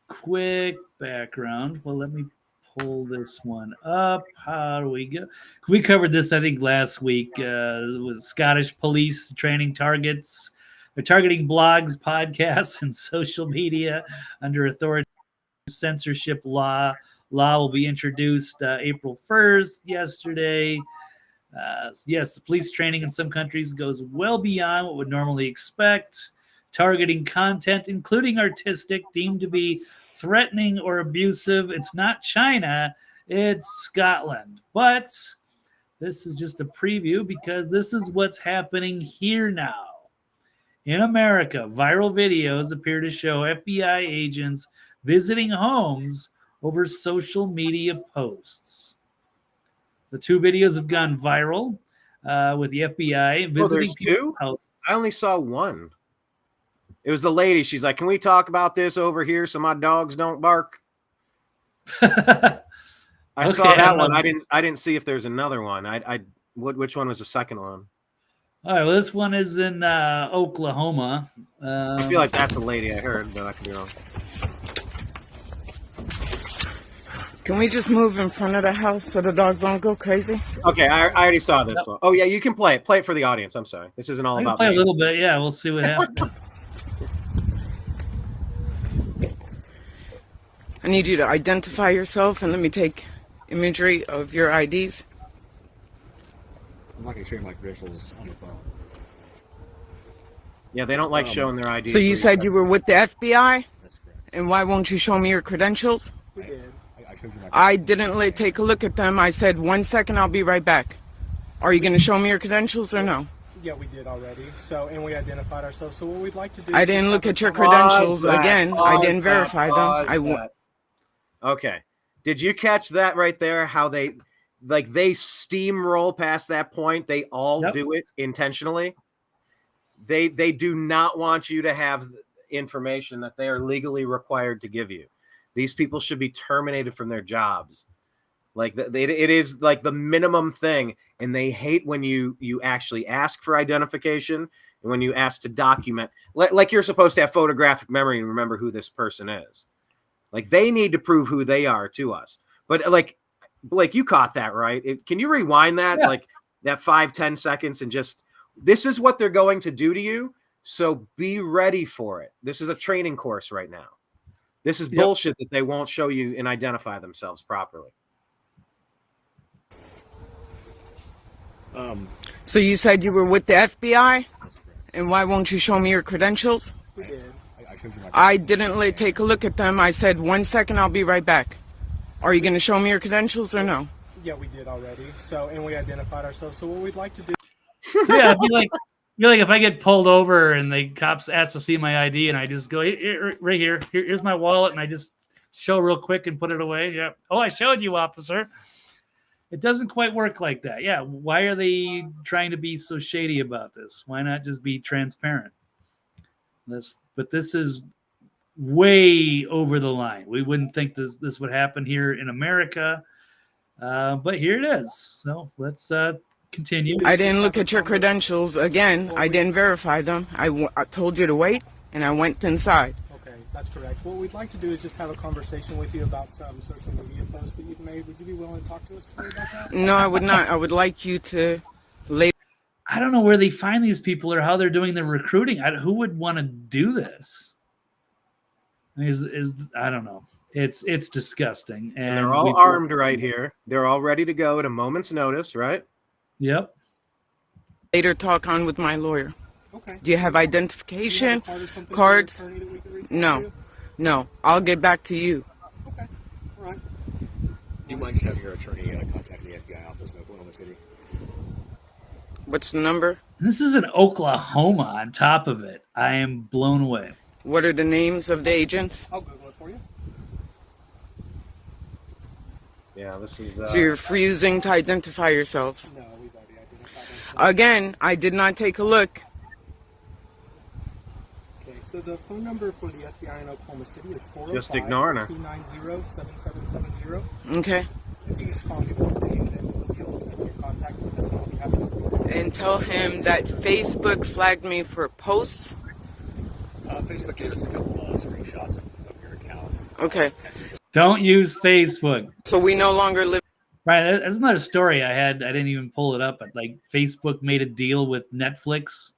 quick background, well, let me pull this one up. How do we go? We covered this, I think, last week. With Scottish police training targets. They're targeting blogs, podcasts, and social media under authority. Censorship law will be introduced April 1st yesterday. Yes, the police training in some countries goes well beyond what would normally expect, targeting content, including artistic, deemed to be threatening or abusive. It's not China, it's Scotland. But this is just a preview because this is what's happening here now. In America, viral videos appear to show FBI agents visiting homes over social media posts. The 2 videos have gone viral with the FBI visiting two houses. I only saw one. It was the lady. She's like, "Can we talk about this over here so my dogs don't bark?" I saw that one. I didn't see if there's another one. Which one was the second one? All right. Well, this one is in Oklahoma. I feel like that's a lady I heard, but I could be wrong. Can we just move in front of the house so the dogs don't go crazy? Okay, I already saw this one. Oh yeah, you can play it. Play it for the audience. I'm sorry. This isn't all about me. Play a little bit. Yeah, we'll see what happens. I need you to identify yourself and let me take imagery of your IDs. I'm not going to show you my credentials on the phone. Yeah, they don't like showing their IDs. So you said you were with the FBI? That's correct. And why won't you show me your credentials? We did. I showed you my I didn't take a look at them. I said, 1 second, I'll be right back. Are you going to show me your credentials or no? Yeah, we did already. And we identified ourselves. So what we'd like to do I didn't look at your credentials. Again, I didn't verify them. Okay. Did you catch that right there? How they steamroll past that point. They all do it intentionally. They do not want you to have information that they are legally required to give you. These people should be terminated from their jobs. Like it is like the minimum thing, and they hate when you actually ask for identification and when you ask to document. Like you're supposed to have photographic memory and remember who this person is. Like they need to prove who they are to us. But like Blake, you caught that, right? Can you rewind that like that 5-10 seconds and just this is what they're going to do to you. So be ready for it. This is a training course right now. This is bullshit that they won't show you and identify themselves properly. So you said you were with the FBI, and why won't you show me your credentials? We did. I didn't take a look at them. I said 1 second, I'll be right back. Are you going to show me your credentials or no? Yeah, we did already. So, and we identified ourselves. So what we'd like to do. So yeah, you're like if I get pulled over and the cops ask to see my ID and I just go right here, here's my wallet, and I just show real quick and put it away. Yeah. Oh, I showed you, officer. It doesn't quite work like that. Yeah. Why are they trying to be so shady about this? Why not just be transparent? But this is way over the line. We wouldn't think this would happen here in America, but here it is. So let's continue. I didn't look at your credentials. Again, I didn't verify them. I told you to wait, and I went inside. Okay, that's correct. What we'd like to do is just have a conversation with you about some social media posts that you've made. Would you be willing to talk to us about that? No, I would not. I would like you to I don't know where they find these people or how they're doing their recruiting. Who would want to do this? I don't know. It's disgusting. And they're all armed right here. They're all ready to go at a moment's notice, right? Yep. later talk on with my lawyer. Okay. Do you have identification Do you have a card or something cards? for an attorney that we can reach out No. to? No. I'll get back to you. Okay. All right. Do you mind having your attorney contact the FBI office in Oklahoma City? What's the number? And this is in Oklahoma on top of it. I am blown away. What are the names of the agents? I'll Google it for you. Yeah, this is. So you're refusing to identify yourselves. No, we've already identified ourselves. Again, I did not take a look. Okay, so the phone number for the FBI in Oklahoma City is 405 Just ignoring her. 290-7770. Okay. If you can just call and give me the name, then we'll be able to get your contact with us and I'll be happy to speak with you. And tell him that Facebook flagged me for posts. Facebook gave us a couple screenshots of your accounts. Okay. Don't use Facebook. So we no longer live. Right, that's another story I had. I didn't even pull it up, but like Facebook made a deal with Netflix,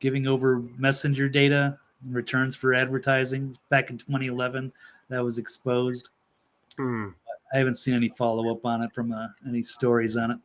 giving over messenger data in returns for advertising back in 2011. That was exposed. I haven't seen any follow up on it from any stories on it.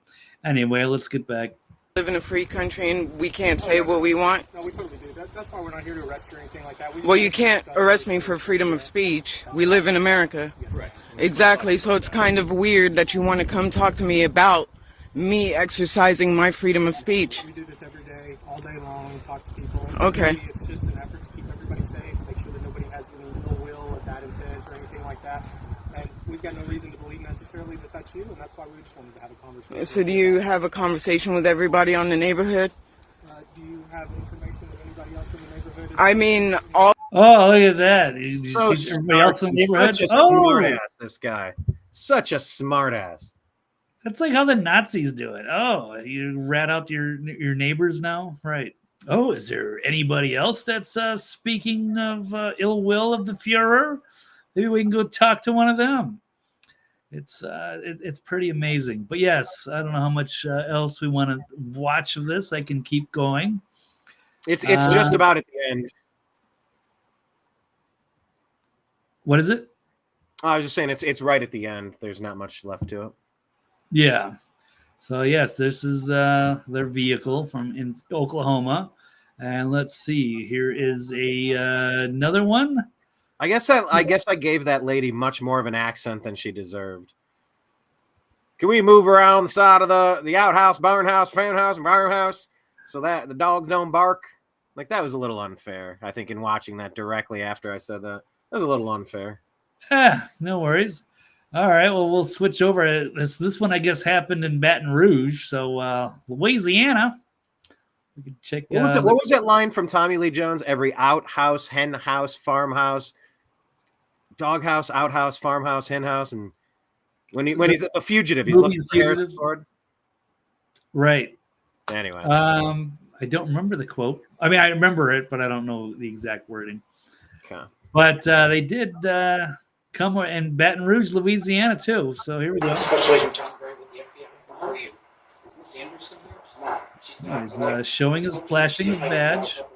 Anyway, let's get back. Live in a free country and we can't say what we want. No, we totally do. That's why we're not here to arrest you or anything like that. We just Well, want you to can't discuss arrest this. me for freedom of speech. We live in America. Yes. Exactly. So it's kind of weird that you want to come talk to me about me exercising my freedom of speech. We do this every day, all day long, talk to people. Okay. Really, it's just an effort to keep everybody safe, make sure that nobody has any ill will or bad intent or anything like that. And we've got no reason to believe necessarily that that's you, and that's why we just wanted to have a conversation. So do you have a conversation with everybody on the neighborhood? Do you have information of anybody else in the neighborhood? I mean, all. Oh, look at that. You So see everybody else in the neighborhood? Such a Oh, smart ass, this guy. Such a smart ass. that's like how the Nazis do it. Oh, you rat out your neighbors now? Right. Oh, is there anybody else that's speaking of ill will of the Fuhrer? Maybe we can go talk to one of them. It's pretty amazing. But yes, I don't know how much else we want to watch of this. I can keep going. It's just about at the end. What is it? I was just saying it's right at the end. There's not much left to it. Yeah. So yes, this is their vehicle from in Oklahoma, and let's see. Here is another one. I guess I gave that lady much more of an accent than she deserved. Can we move around the side of the outhouse, barn house, fan house, and barn house so that the dog don't bark? Like, that was a little unfair, I think, in watching that directly after I said that. That was a little unfair. No worries. All right. Well, we'll switch over. This one, I guess, happened in Baton Rouge. So, Louisiana. We can check. What was that line from Tommy Lee Jones? Every outhouse, hen house, farmhouse, doghouse, outhouse, farmhouse, hen house, and when he's a fugitive, he's looking for Harrison Ford. Right. Anyway, I don't remember the quote. I mean, I remember it, but I don't know the exact wording. Okay. But they did come in Baton Rouge, Louisiana, too. So here we go. Special Agent John Gray with the FBI. How are you? Is Miss Anderson here? No, she's not. He's showing his, flashing his badge. Okay.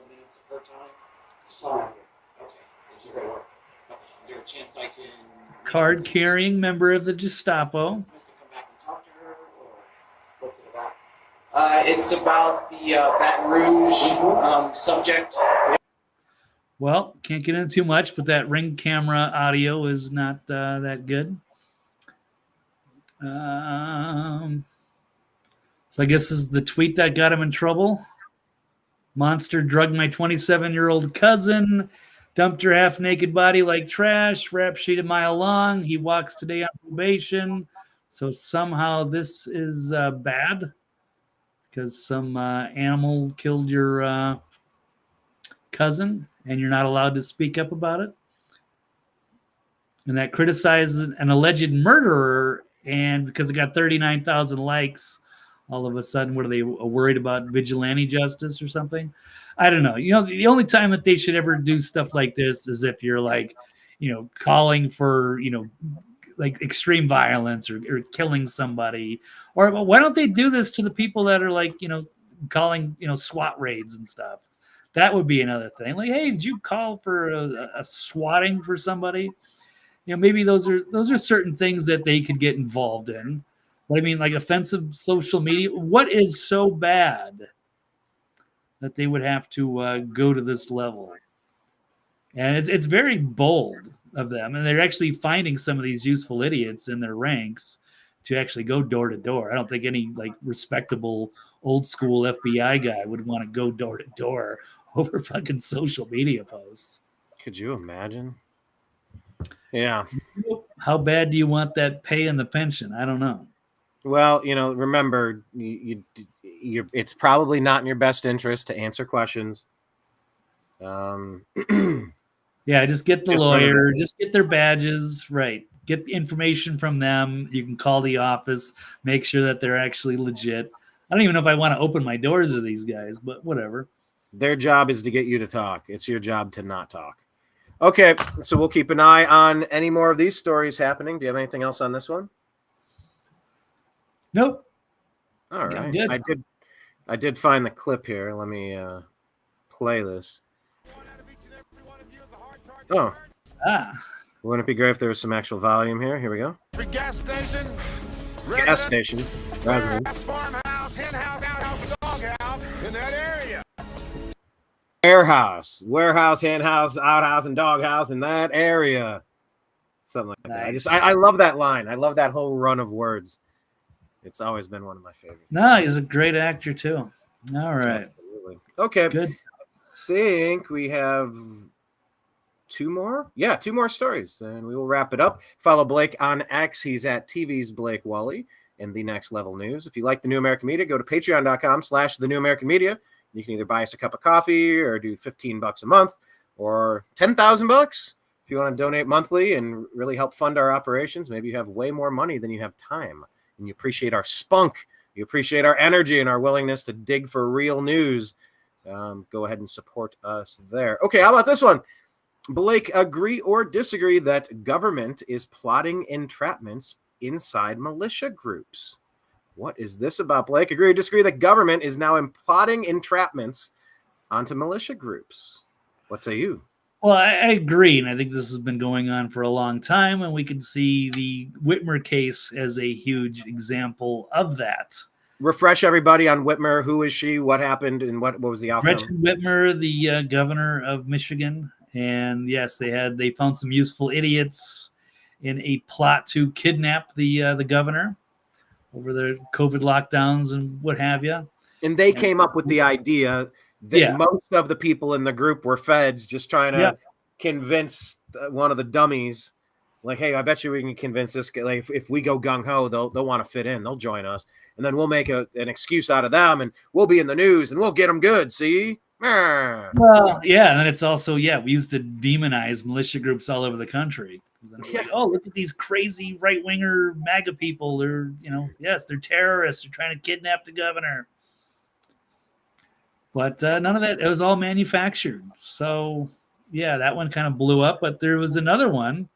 She's at work. Okay. Is there a chance I can Card-carrying member of the Gestapo. come back and talk to her, or what's it about? It's about the Baton Rouge subject. Well, can't get into too much, but that Ring camera audio is not that good. So I guess this is the tweet that got him in trouble. Monster drugged my 27-year-old cousin, dumped her half-naked body like trash, rap sheet a mile long. He walks today on probation. So somehow this is bad because some animal killed your cousin and you're not allowed to speak up about it. And that criticizes an alleged murderer, and because it got 39,000 likes, all of a sudden, what are they worried about? Vigilante justice or something? I don't know. You know, the only time that they should ever do stuff like this is if you're like, you know, calling for, you know, like extreme violence or killing somebody. Or why don't they do this to the people that are like, you know, calling, you know, SWAT raids and stuff? That would be another thing. Like, hey, did you call for a swatting for somebody? You know, maybe those are certain things that they could get involved in. But I mean, like offensive social media. What is so bad that they would have to go to this level? And it's very bold of them, and they're actually finding some of these useful idiots in their ranks to actually go door to door. I don't think any like respectable old school FBI guy would want to go door to door over fucking social media posts. Could you imagine? Yeah. How bad do you want that pay and the pension? I don't know. Well, you know, remember, it's probably not in your best interest to answer questions. Yeah, just get the lawyer, just get their badges, right. Get the information from them. You can call the office, make sure that they're actually legit. I don't even know if I want to open my doors to these guys, but whatever. Their job is to get you to talk. It's your job to not talk. Okay, so we'll keep an eye on any more of these stories happening. Do you have anything else on this one? Nope. All right. I did find the clip here. Let me play this. Oh. Wouldn't it be great if there was some actual volume here? Here we go. Gas station. Gas station. Farmhouse, hen house, outhouse, doghouse in that area. Warehouse, hen house, outhouse, and doghouse in that area. Something like that. I love that line. I love that whole run of words. It's always been one of my favorites. No, he's a great actor too. All right. Absolutely. Okay. Good. I think we have two more. Yeah, two more stories, and we will wrap it up. Follow Blake on X. He's at TV's Blake Walley and The Next Level News. If you like The New American Media, go to patreon.com/The New American Media. You can either buy us a cup of coffee or do $15 a month or $10,000 if you want to donate monthly and really help fund our operations. Maybe you have way more money than you have time, and you appreciate our spunk. You appreciate our energy and our willingness to dig for real news. Go ahead and support us there. Okay, how about this one? Blake, agree or disagree that government is plotting entrapments inside militia groups? What is this about, Blake? Agree or disagree that government is now plotting entrapments onto militia groups? What say you? Well, I agree, and I think this has been going on for a long time, and we can see the Whitmer case as a huge example of that. Refresh everybody on Whitmer. Who is she? What happened? And what was the outcome? Gretchen Whitmer, the governor of Michigan, and yes, they found some useful idiots in a plot to kidnap the governor over the COVID lockdowns and what have you. And they came up with the idea that most of the people in the group were feds just trying to convince one of the dummies Like, hey, I bet you we can convince this guy. Like, if we go gung ho, they'll want to fit in. They'll join us, and then we'll make an excuse out of them, and we'll be in the news, and we'll get them good. See? Well, yeah, and then it's also we used to demonize militia groups all over the country. Like, oh, look at these crazy right winger MAGA people. They're yes, they're terrorists. They're trying to kidnap the governor. But none of that. It was all manufactured. So yeah, that one kind of blew up. But there was another one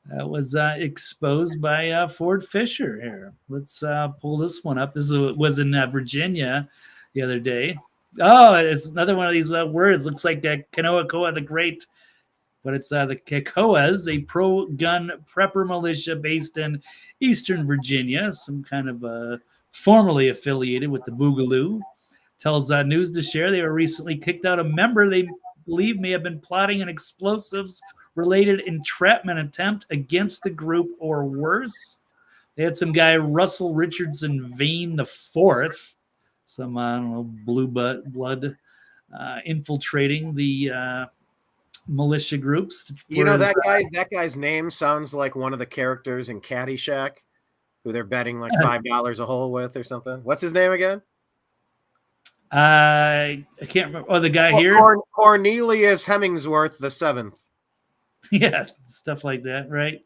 that was exposed by Ford Fisher. Here, let's pull this one up. This was in Virginia the other day. Oh, it's another one of these words. Looks like Kanoa the Great, but it's the Kekoas, a pro-gun prepper militia based in Eastern Virginia, some kind of formerly affiliated with the Boogaloo. Tells News to Share they were recently kicked out a member they believe may have been plotting an explosives-related entrapment attempt against the group or worse. They had some guy, Russell Richardson Vane the Fourth, some blue blood infiltrating the militia groups. That guy's name sounds like one of the characters in Caddyshack, who they're betting like $5 a hole with or something. What's his name again? I can't remember. Oh, the guy here, Cornelius Hemmingsworth the Seventh. Yes, stuff like that, right?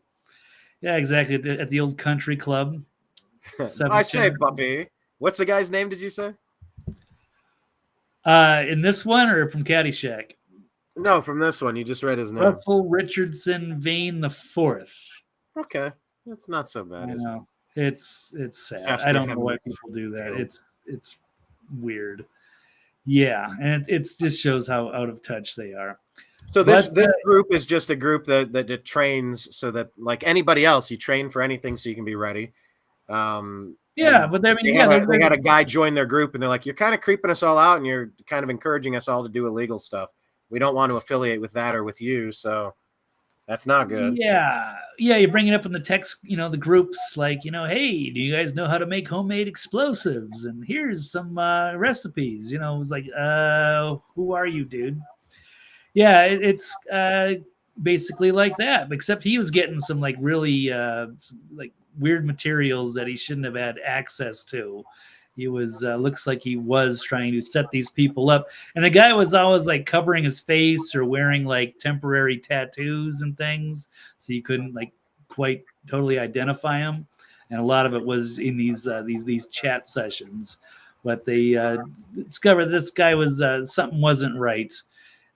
Yeah, exactly. At the old country club. I say, Buffy. What's the guy's name? Did you say? In this one or from Caddyshack? No, from this one. You just read his name. Russell Richardson Vane the Fourth. Okay, that's not so bad. I know. It's sad. I don't know why people do that. It's weird. Yeah, and it just shows how out of touch they are. So this group is just a group that trains so that, like anybody else, you train for anything so you can be ready. Yeah, but I mean, they had a guy join their group, and they're like, "You're kind of creeping us all out, and you're kind of encouraging us all to do illegal stuff. We don't want to affiliate with that or with you, so that's not good." Yeah, you bring it up in the text, the groups like, hey, do you guys know how to make homemade explosives? And here's some recipes. It was like, who are you, dude? Yeah, it's basically like that, except he was getting some like really like weird materials that he shouldn't have had access to. He was looks like he was trying to set these people up, and the guy was always like covering his face or wearing like temporary tattoos and things, so you couldn't like quite totally identify him. And a lot of it was in these chat sessions, but they discovered this guy was something wasn't right.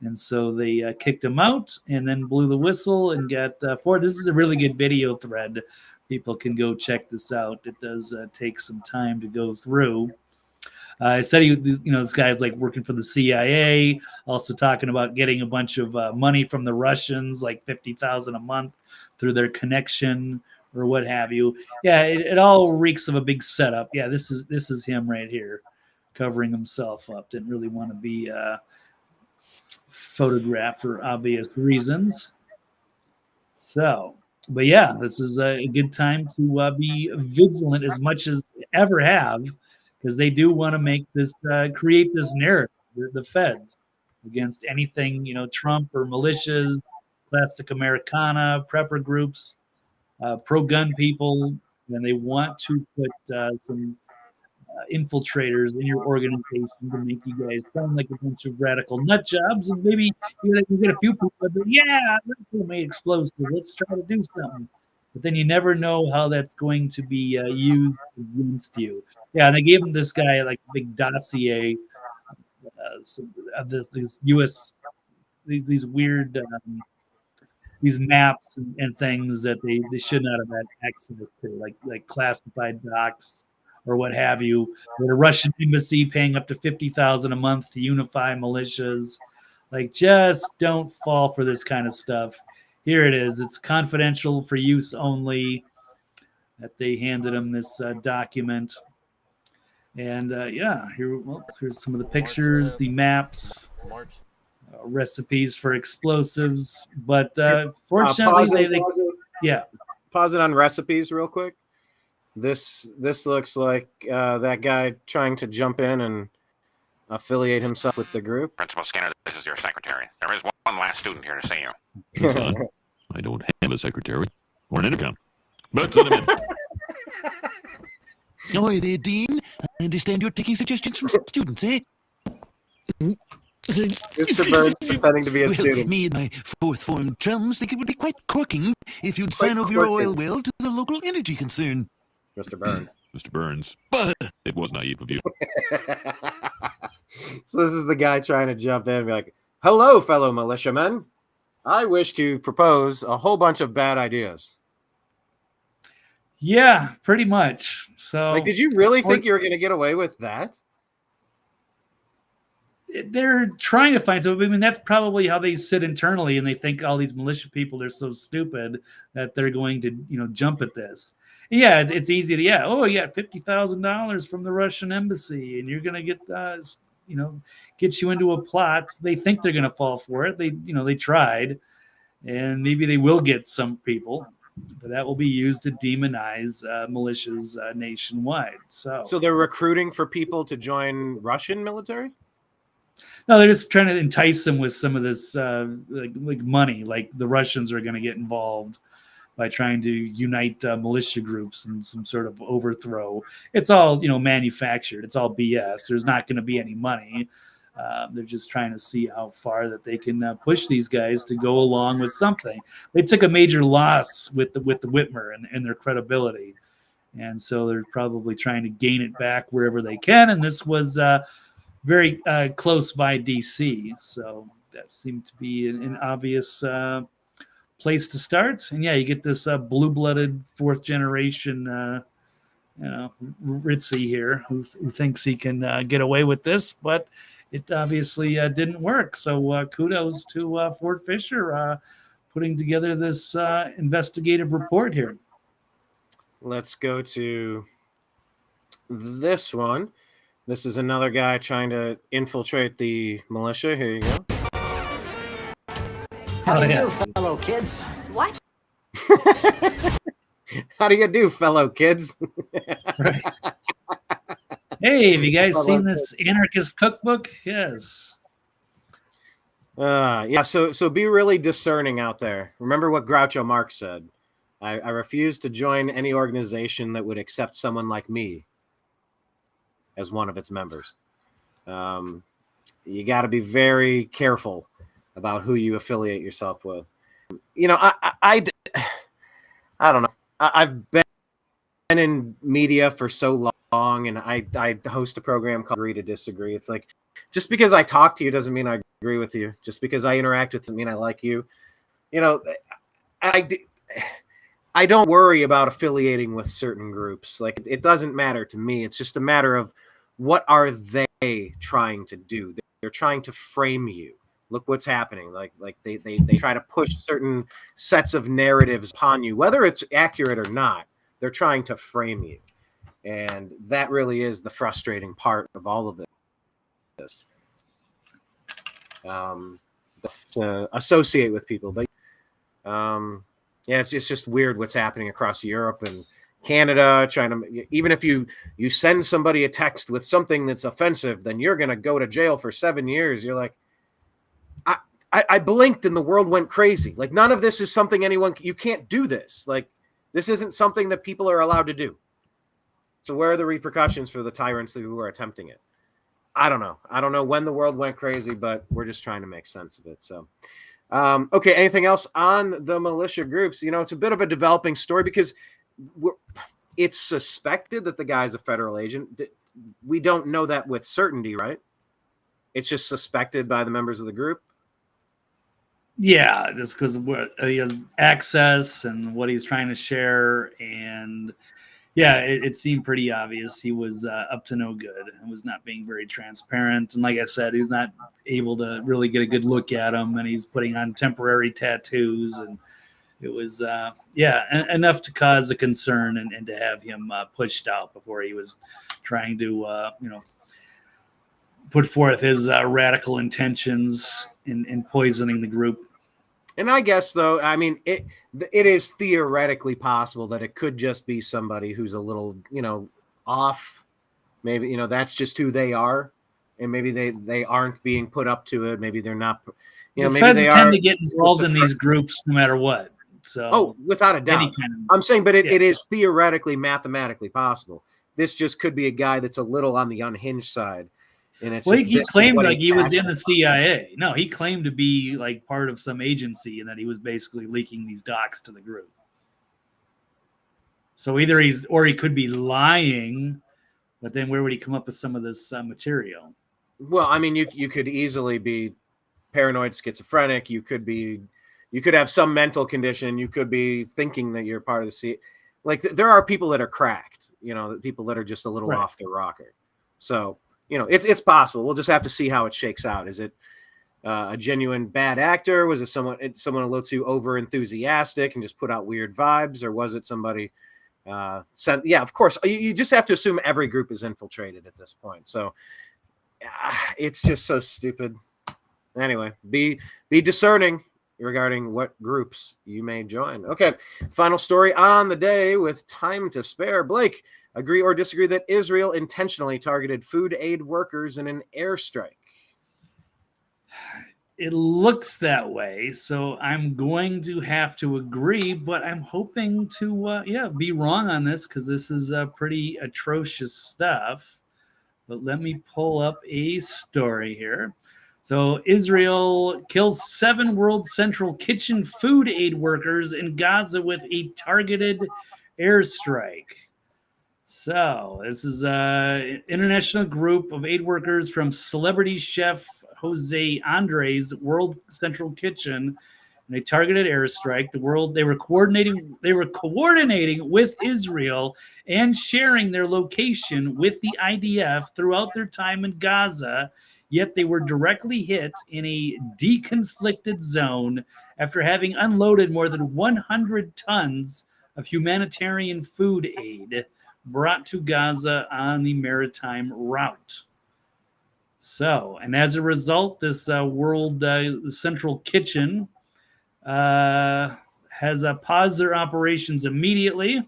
And so they kicked him out and then blew the whistle and got Ford. This is a really good video thread. People can go check this out. It does take some time to go through. I said this guy's like working for the CIA, also talking about getting a bunch of money from the Russians, like $50,000 a month through their connection or what have you. Yeah, it all reeks of a big setup. Yeah, this is him right here, covering himself up. Didn't really want to be photographed for obvious reasons. So, but yeah, this is a good time to be vigilant as much as they ever have, because they do want to make this create this narrative, the feds, against anything Trump or militias, classic Americana, prepper groups, pro-gun people, and they want to put some infiltrators in your organization to make you guys sound like a bunch of radical nut jobs, and maybe you can get a few people that made explosives. Let's try to do something. But then you never know how that's going to be used against you. Yeah, and they gave him this guy like a big dossier of this U.S. these weird these maps and things that they should not have had access to, like classified docs or what have you. The Russian embassy paying up to $50,000 a month to unify militias. Like, just don't fall for this kind of stuff. Here it is. It's confidential for use only. That they handed him this document. And here's some of the pictures, the maps, recipes for explosives. But fortunately, pause it on recipes real quick. This looks like that guy trying to jump in and affiliate himself with the group. Principal Skinner, this is your secretary. There is one last student here to see you. I don't have a secretary. or an intercom. But send him in. Ahoy there, Dean. I understand you're taking suggestions from students, eh? Mr. Burns pretending to be a student. Me and my fourth form chums think it would be quite corking if you'd sign over your oil well to the local energy concern. Mr. Burns. Mr. Burns. But it was naive of you. So this is the guy trying to jump in and be like, hello, fellow militiamen. I wish to propose a whole bunch of bad ideas. Yeah, pretty much. So, like, did you really think you were going to get away with that? They're trying to find something. I mean, that's probably how they sit internally, and they think all these militia people are so stupid that they're going to, jump at this. And yeah, it's easy to, you got $50,000 from the Russian embassy, and you're going to get, get you into a plot. They think they're going to fall for it. They tried, and maybe they will get some people. But that will be used to demonize militias nationwide. So they're recruiting for people to join Russian military? No, they're just trying to entice them with some of this like money. Like the Russians are going to get involved by trying to unite militia groups and some sort of overthrow. It's all manufactured. It's all BS. There's not going to be any money. They're just trying to see how far that they can push these guys to go along with something. They took a major loss with the Whitmer and their credibility, and so they're probably trying to gain it back wherever they can. And this was very close by DC, so that seemed to be an obvious place to start. And yeah, you get this blue-blooded fourth generation. Ritzy here who thinks he can get away with this, but it obviously didn't work. So kudos to Fort Fisher putting together this investigative report here. Let's go to this one. This is another guy trying to infiltrate the militia. Here you go. How do you do, fellow kids? What? How do you do, fellow kids? Right. Hey, have you guys seen this anarchist cookbook? Yes. Yeah, so be really discerning out there. Remember what Groucho Marx said. I refuse to join any organization that would accept someone like me as one of its members. You got to be very careful about who you affiliate yourself with. I don't know. I've been in media for so long, and I host a program called Agree to Disagree. It's like, just because I talk to you doesn't mean I agree with you. Just because I interact with you doesn't mean I like you. I don't worry about affiliating with certain groups. Like, it doesn't matter to me. It's just a matter of what are they trying to do. They're trying to frame you. Look what's happening. Like they try to push certain sets of narratives upon you, whether it's accurate or not. They're trying to frame you. And that really is the frustrating part of all of this. To associate with people. But it's just weird what's happening across Europe and Canada, trying to, even if you send somebody a text with something that's offensive, then you're going to go to jail for 7 years. You're like, I blinked and the world went crazy. Like, none of this is something you can't do this. Like, this isn't something that people are allowed to do. So where are the repercussions for the tyrants who are attempting it? I don't know. I don't know when the world went crazy, but we're just trying to make sense of it. So, okay. Anything else on the militia groups? It's a bit of a developing story because it's suspected that the guy's a federal agent. We don't know that with certainty, right? It's just suspected by the members of the group. Yeah, just because he has access and what he's trying to share. And yeah, it seemed pretty obvious he was up to no good and was not being very transparent. And like I said, he's not able to really get a good look at him, and he's putting on temporary tattoos. And it was, enough to cause a concern and to have him pushed out before he was trying to, put forth his radical intentions in poisoning the group. And I guess, though, I mean, it is theoretically possible that it could just be somebody who's a little, off. Maybe, that's just who they are. And maybe they aren't being put up to it. Maybe they're not, the maybe feds they tend are to get involved in these groups no matter what. So without a doubt. any kind of, I'm saying, but it Yeah. is theoretically, mathematically possible. This just could be a guy that's a little on the unhinged side. And it's well, just, he this is claimed what like he was in actually- the CIA. No, he claimed to be like part of some agency and that he was basically leaking these docs to the group. So either he could be lying, but then where would he come up with some of this material? Well, I mean, you could easily be paranoid schizophrenic. You could have some mental condition. You could be thinking that you're part of the CIA. Like there are people that are cracked, people that are just a little Right. off their rocker. So, it's possible. We'll just have to see how it shakes out. Is it a genuine bad actor? Was it someone a little too over enthusiastic and just put out weird vibes? Or was it somebody yeah, of course, you just have to assume every group is infiltrated at this point. So it's just so stupid. Anyway, be discerning regarding what groups you may join. Okay, final story on the day with time to spare. Blake, agree or disagree that Israel intentionally targeted food aid workers in an airstrike? It looks that way, so I'm going to have to agree, but I'm hoping to be wrong on this because this is pretty atrocious stuff. But let me pull up a story here. So Israel kills 7 World Central Kitchen food aid workers in Gaza with a targeted airstrike. So this is an international group of aid workers from celebrity chef Jose Andres' World Central Kitchen, and a targeted airstrike. They were coordinating with Israel and sharing their location with the IDF throughout their time in Gaza. Yet they were directly hit in a deconflicted zone after having unloaded more than 100 tons of humanitarian food aid brought to Gaza on the maritime route. So, and as a result, this World Central Kitchen has paused their operations immediately.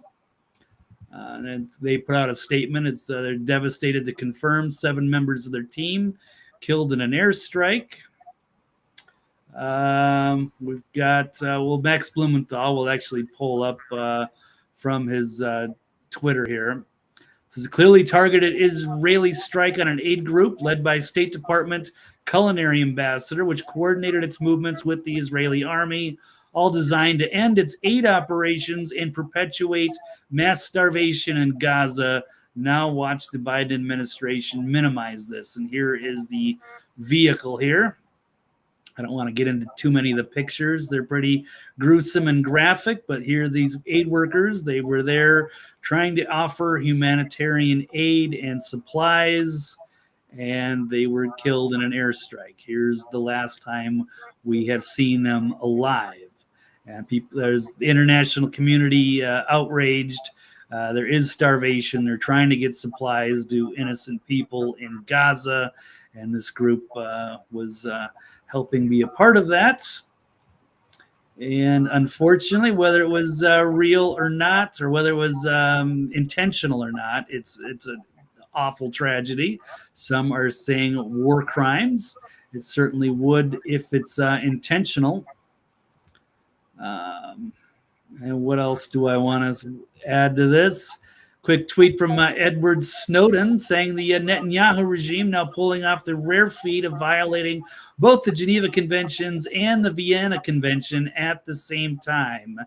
And they put out a statement. They're devastated to confirm 7 members of their team killed in an airstrike. We've got, Max Blumenthal will actually pull up from his Twitter here. This is a clearly targeted Israeli strike on an aid group led by State Department culinary ambassador, which coordinated its movements with the Israeli army, all designed to end its aid operations and perpetuate mass starvation in Gaza. Now watch the Biden administration minimize this. And here is the vehicle here. I don't want to get into too many of the pictures. They're pretty gruesome and graphic, but here are these aid workers. They were there trying to offer humanitarian aid and supplies, and they were killed in an airstrike. Here's the last time we have seen them alive. And there's the international community outraged. There is starvation. They're trying to get supplies to innocent people in Gaza, and this group was helping be a part of that. And unfortunately, whether it was real or not, or whether it was intentional or not, it's an awful tragedy. Some are saying war crimes. It certainly would if it's intentional. And what else do I want to add to this? Quick tweet from Edward Snowden saying the Netanyahu regime now pulling off the rare feat of violating both the Geneva Conventions and the Vienna Convention at the same time.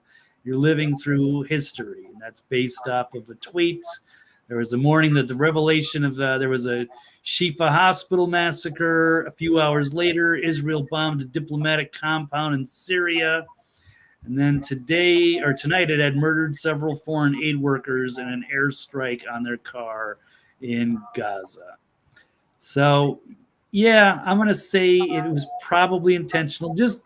You're living through history. And that's based off of a tweet. There was a morning that the revelation of there was a Shifa hospital massacre. A few hours later, Israel bombed a diplomatic compound in Syria. And then tonight, it had murdered several foreign aid workers in an airstrike on their car in Gaza. So, yeah, I'm going to say it was probably intentional. Just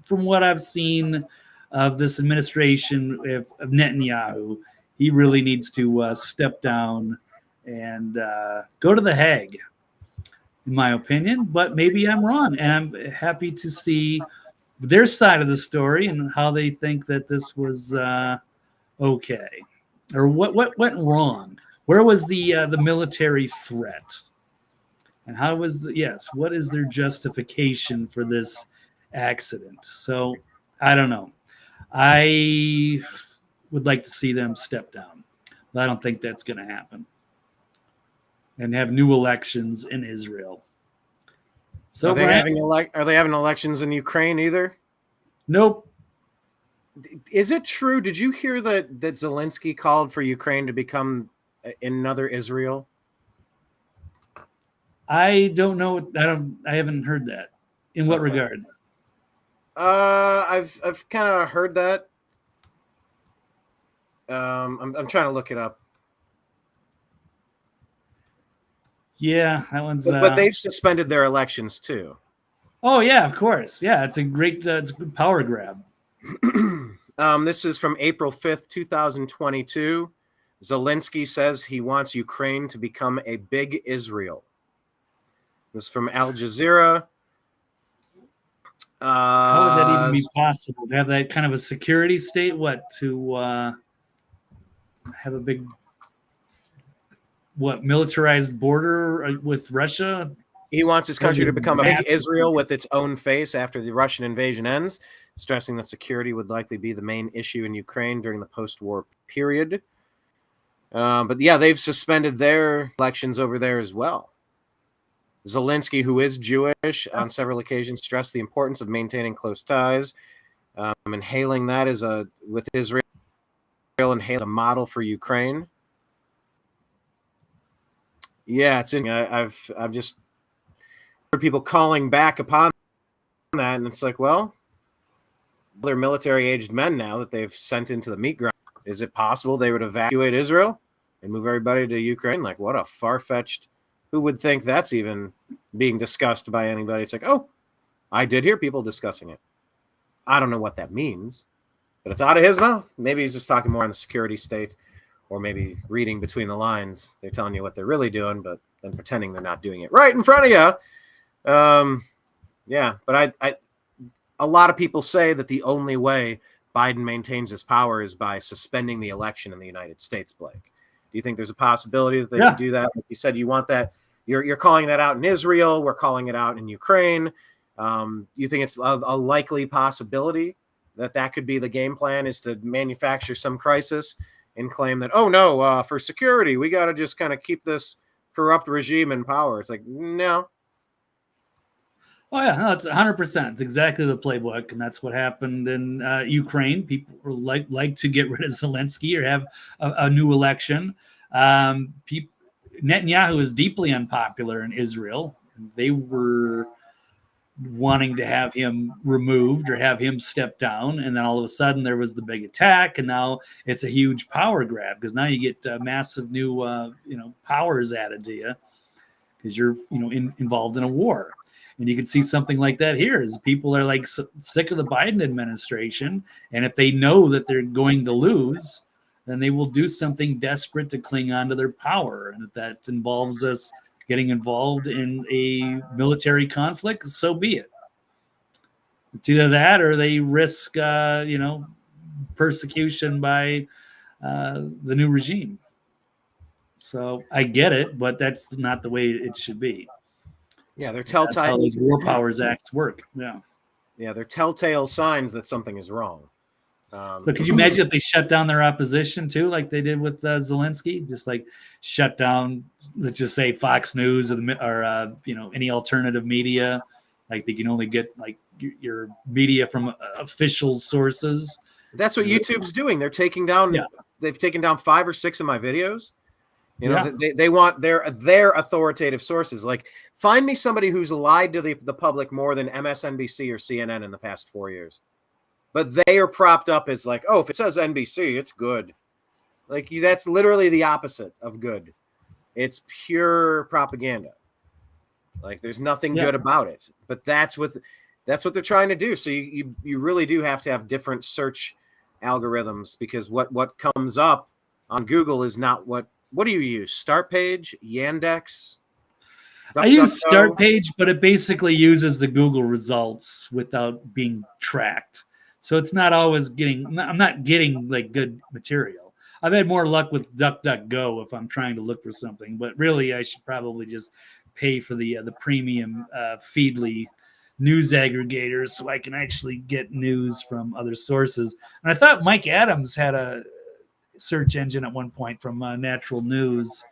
from what I've seen of this administration of Netanyahu, he really needs to step down and go to The Hague, in my opinion. But maybe I'm wrong, and I'm happy to see their side of the story and how they think that this was okay, or what went wrong. Where was the military threat, and how was what is their justification for this accident? So I don't know. I would like to see them step down, but I don't think that's going to happen. And have new elections in Israel. So Are they Brian, having elections in Ukraine either? nope. Is it true? Did you hear that Zelensky called for Ukraine to become another Israel? I don't know. I haven't heard that. In what regard? I've kind of heard that. I'm trying to look it up. Yeah, that one's. But they've suspended their elections too. Oh yeah, of course. Yeah, it's a great, it's a good power grab. This is from April 5th, 2022. Zelensky says he wants Ukraine to become a big Israel. This is from Al Jazeera. How would that even be possible? To have that kind of a security state? What, to have a big, militarized border with Russia? He wants his country to become a big massive Israel with its own face after the Russian invasion ends, stressing that security would likely be the main issue in Ukraine during the post-war period. But yeah, they've suspended their elections over there as well. Zelensky, who is Jewish, on several occasions stressed the importance of maintaining close ties, and hailing that as with Israel and hailing a model for Ukraine. Yeah, it's in. I've just heard people calling back upon that, and it's like, well, they're military-aged men now that they've sent into the meat ground. Is it possible they would evacuate Israel and move everybody to Ukraine? Like, what a far-fetched. Who would think that's even being discussed by anybody? It's like, oh, I did hear people discussing it. I don't know what that means, but it's out of his mouth. Maybe he's just talking more on the security state, or maybe reading between the lines. They're telling you what they're really doing, but then pretending they're not doing it right in front of you. Yeah, but a lot of people say that the only way Biden maintains his power is by suspending the election in the United States, Blake. Do you think there's a possibility that they could do that? Like you said, you want that. You're calling that out in Israel. We're calling it out in Ukraine. Do you think it's a likely possibility that could be the game plan, is to manufacture some crisis and claim that, oh, no, for security, we got to just kind of keep this corrupt regime in power? It's like, no. Oh, yeah, no, it's 100%. It's exactly the playbook, and that's what happened in Ukraine. People like to get rid of Zelensky or have a new election. Netanyahu is deeply unpopular in Israel. They were wanting to have him removed or have him step down, and then all of a sudden there was the big attack, and now it's a huge power grab because now you get massive new powers added to you because you're involved in a war. And you can see something like that here is people are like sick of the Biden administration. And if they know that they're going to lose, then they will do something desperate to cling on to their power. And if that involves us getting involved in a military conflict, so be it. It's either that or they risk, persecution by the new regime. So I get it, but that's not the way it should be. Yeah, they're telltale. That's how those War Powers Acts work. Yeah. Yeah, they're telltale signs that something is wrong. So could you imagine if they shut down their opposition too, like they did with Zelensky? Just like shut down, let's just say Fox News or any alternative media. Like they can only get like your media from official sources. That's what YouTube's doing. They're taking down. Yeah. They've taken down 5 or 6 of my videos. They want their authoritative sources. Like, find me somebody who's lied to the public more than MSNBC or CNN in the past 4 years. But they are propped up as like, oh, if it says NBC, it's good. Like, that's literally the opposite of good. It's pure propaganda. Like, there's nothing good about it. But that's what they're trying to do. So you really do have to have different search algorithms, because what comes up on Google is not what do you use? Start Page, Yandex? I use Start Page, but it basically uses the Google results without being tracked. So it's not always I'm not getting like good material. I've had more luck with DuckDuckGo if I'm trying to look for something, but really I should probably just pay for the premium Feedly news aggregators so I can actually get news from other sources. And I thought Mike Adams had a search engine at one point from Natural News.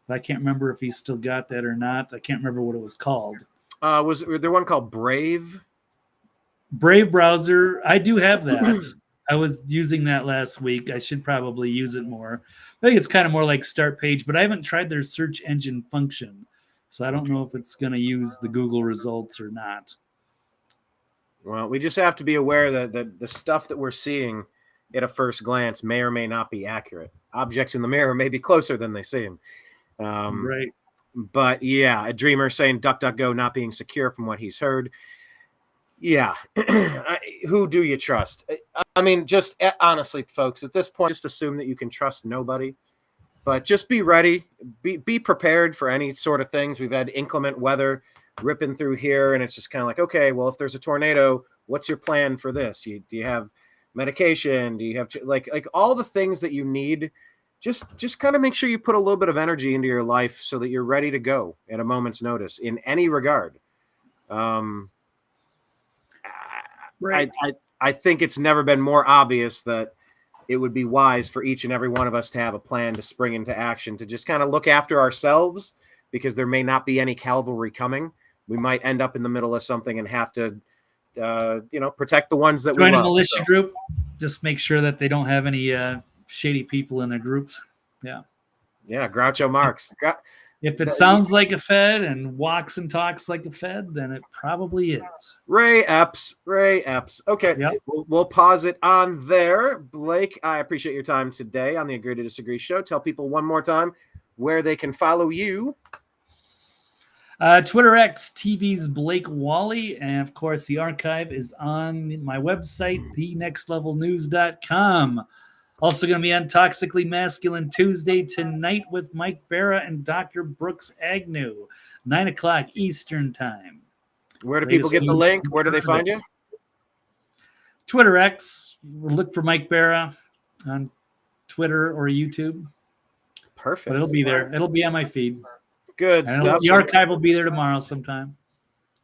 But I can't remember if he still got that or not. I can't remember what it was called. Was there one called Brave? Brave browser. I do have that. I was using that last week. I should probably use it more. I think it's kind of more like Start Page, but I haven't tried their search engine function. So I don't know if it's going to use the Google results or not. Well, we just have to be aware that the stuff that we're seeing at a first glance may or may not be accurate. Objects in the mirror may be closer than they seem. Right. But yeah, a dreamer saying DuckDuckGo not being secure from what he's heard. Yeah. Who do you trust? I mean, just honestly, folks, at this point, just assume that you can trust nobody. But just be ready. Be prepared for any sort of things. We've had inclement weather ripping through here, and it's just kind of like, okay, well, if there's a tornado, what's your plan for this? Do you have medication? Do you have like all the things that you need? Just kind of make sure you put a little bit of energy into your life so that you're ready to go at a moment's notice in any regard. Right. I think it's never been more obvious that it would be wise for each and every one of us to have a plan to spring into action, to just kind of look after ourselves, because there may not be any cavalry coming. We might end up in the middle of something and have to, protect the ones that we love. Join a militia group. Just make sure that they don't have any shady people in their groups. Yeah. Yeah, Groucho Marx. If it sounds like a Fed and walks and talks like a Fed, then it probably is. Ray Epps. Okay, Yep. We'll pause it on there. Blake, I appreciate your time today on the Agree to Disagree show. Tell people one more time where they can follow you. Twitter X, TV's Blake Walley. And of course, the archive is on my website, thenextlevelnews.com. Also going to be on Toxically Masculine Tuesday tonight with Mike Barra and Dr. Brooks Agnew, 9 o'clock Eastern Time. Where do people get the link? Where do they find you? Twitter X. Look for Mike Barra on Twitter or YouTube. Perfect. But it'll be there. It'll be on my feed. Good stuff. The archive will be there tomorrow sometime.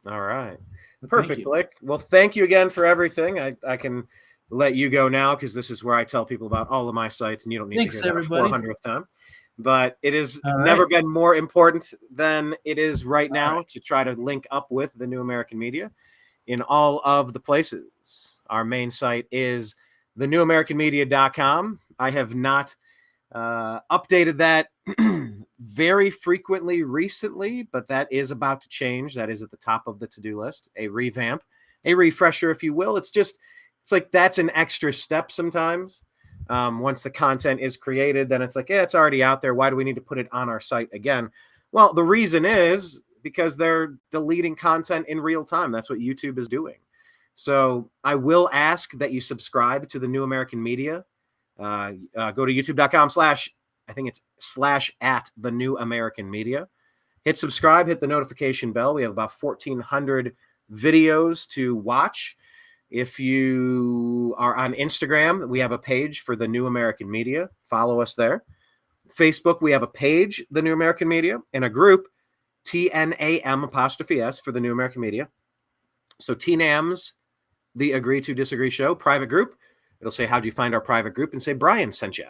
All right. But Perfect, Blake. Well, thank you again for everything. I can let you go now because this is where I tell people about all of my sites, and you don't need to hear that 400th time. But it has never been more important than it is right now to try to link up with the New American Media in all of the places. Our main site is thenewamericanmedia.com. I have not updated that very frequently recently, but that is about to change. That is at the top of the to-do list, a revamp, a refresher, if you will. It's like that's an extra step sometimes. Once the content is created, then it's like, yeah, it's already out there. Why do we need to put it on our site again? Well, the reason is because they're deleting content in real time. That's what YouTube is doing. So I will ask that you subscribe to the New American Media. Go to youtube.com/ I think it's /@ the New American Media. Hit subscribe, hit the notification bell. We have about 1,400 videos to watch. If you are on Instagram, we have a page for the New American Media. Follow us there. Facebook, we have a page, the New American Media, and a group, TNAM''S for the New American Media. So TNAM's the Agree to Disagree show, private group. It'll say, how'd you find our private group? And say, Brian sent you.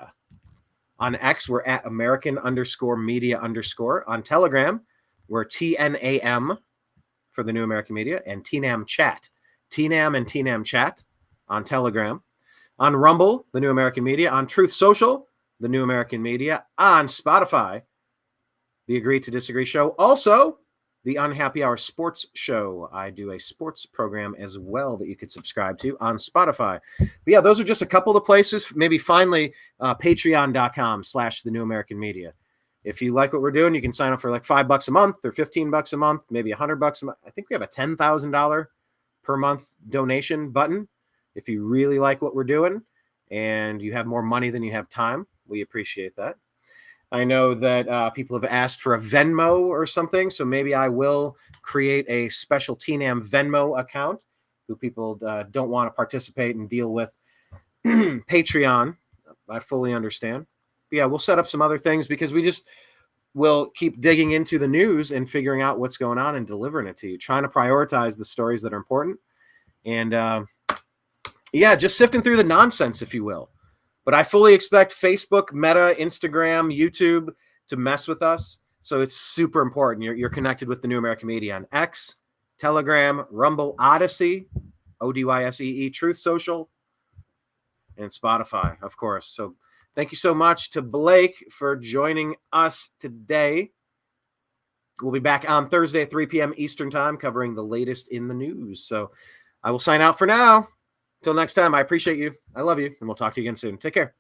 On X, we're at American_media_. On Telegram, we're TNAM for the New American Media, and TNAM Chat. TNAM and TNAM Chat on Telegram. On Rumble, the New American Media. On Truth Social, the New American Media. On Spotify, the Agree to Disagree show. Also, the Unhappy Hour Sports Show. I do a sports program as well that you could subscribe to on Spotify. But yeah, those are just a couple of places. Maybe finally, patreon.com/ the New American Media. If you like what we're doing, you can sign up for like $5 a month or $15 a month, maybe $100 a month. I think we have a $10,000 per month donation button. If you really like what we're doing and you have more money than you have time, we appreciate that. I know that people have asked for a Venmo or something, so maybe I will create a special TNAM Venmo account who people don't want to participate and deal with Patreon. I fully understand. But yeah, we'll set up some other things because will keep digging into the news and figuring out what's going on and delivering it to you, trying to prioritize the stories that are important. And just sifting through the nonsense, if you will. But I fully expect Facebook, Meta, Instagram, YouTube to mess with us. So it's super important. You're connected with the New American Media on X, Telegram, Rumble, Odyssey, ODYSEE, Truth Social, and Spotify, of course. So thank you so much to Blake for joining us today. We'll be back on Thursday at 3 p.m. Eastern Time covering the latest in the news. So I will sign out for now. Till next time, I appreciate you. I love you, and we'll talk to you again soon. Take care.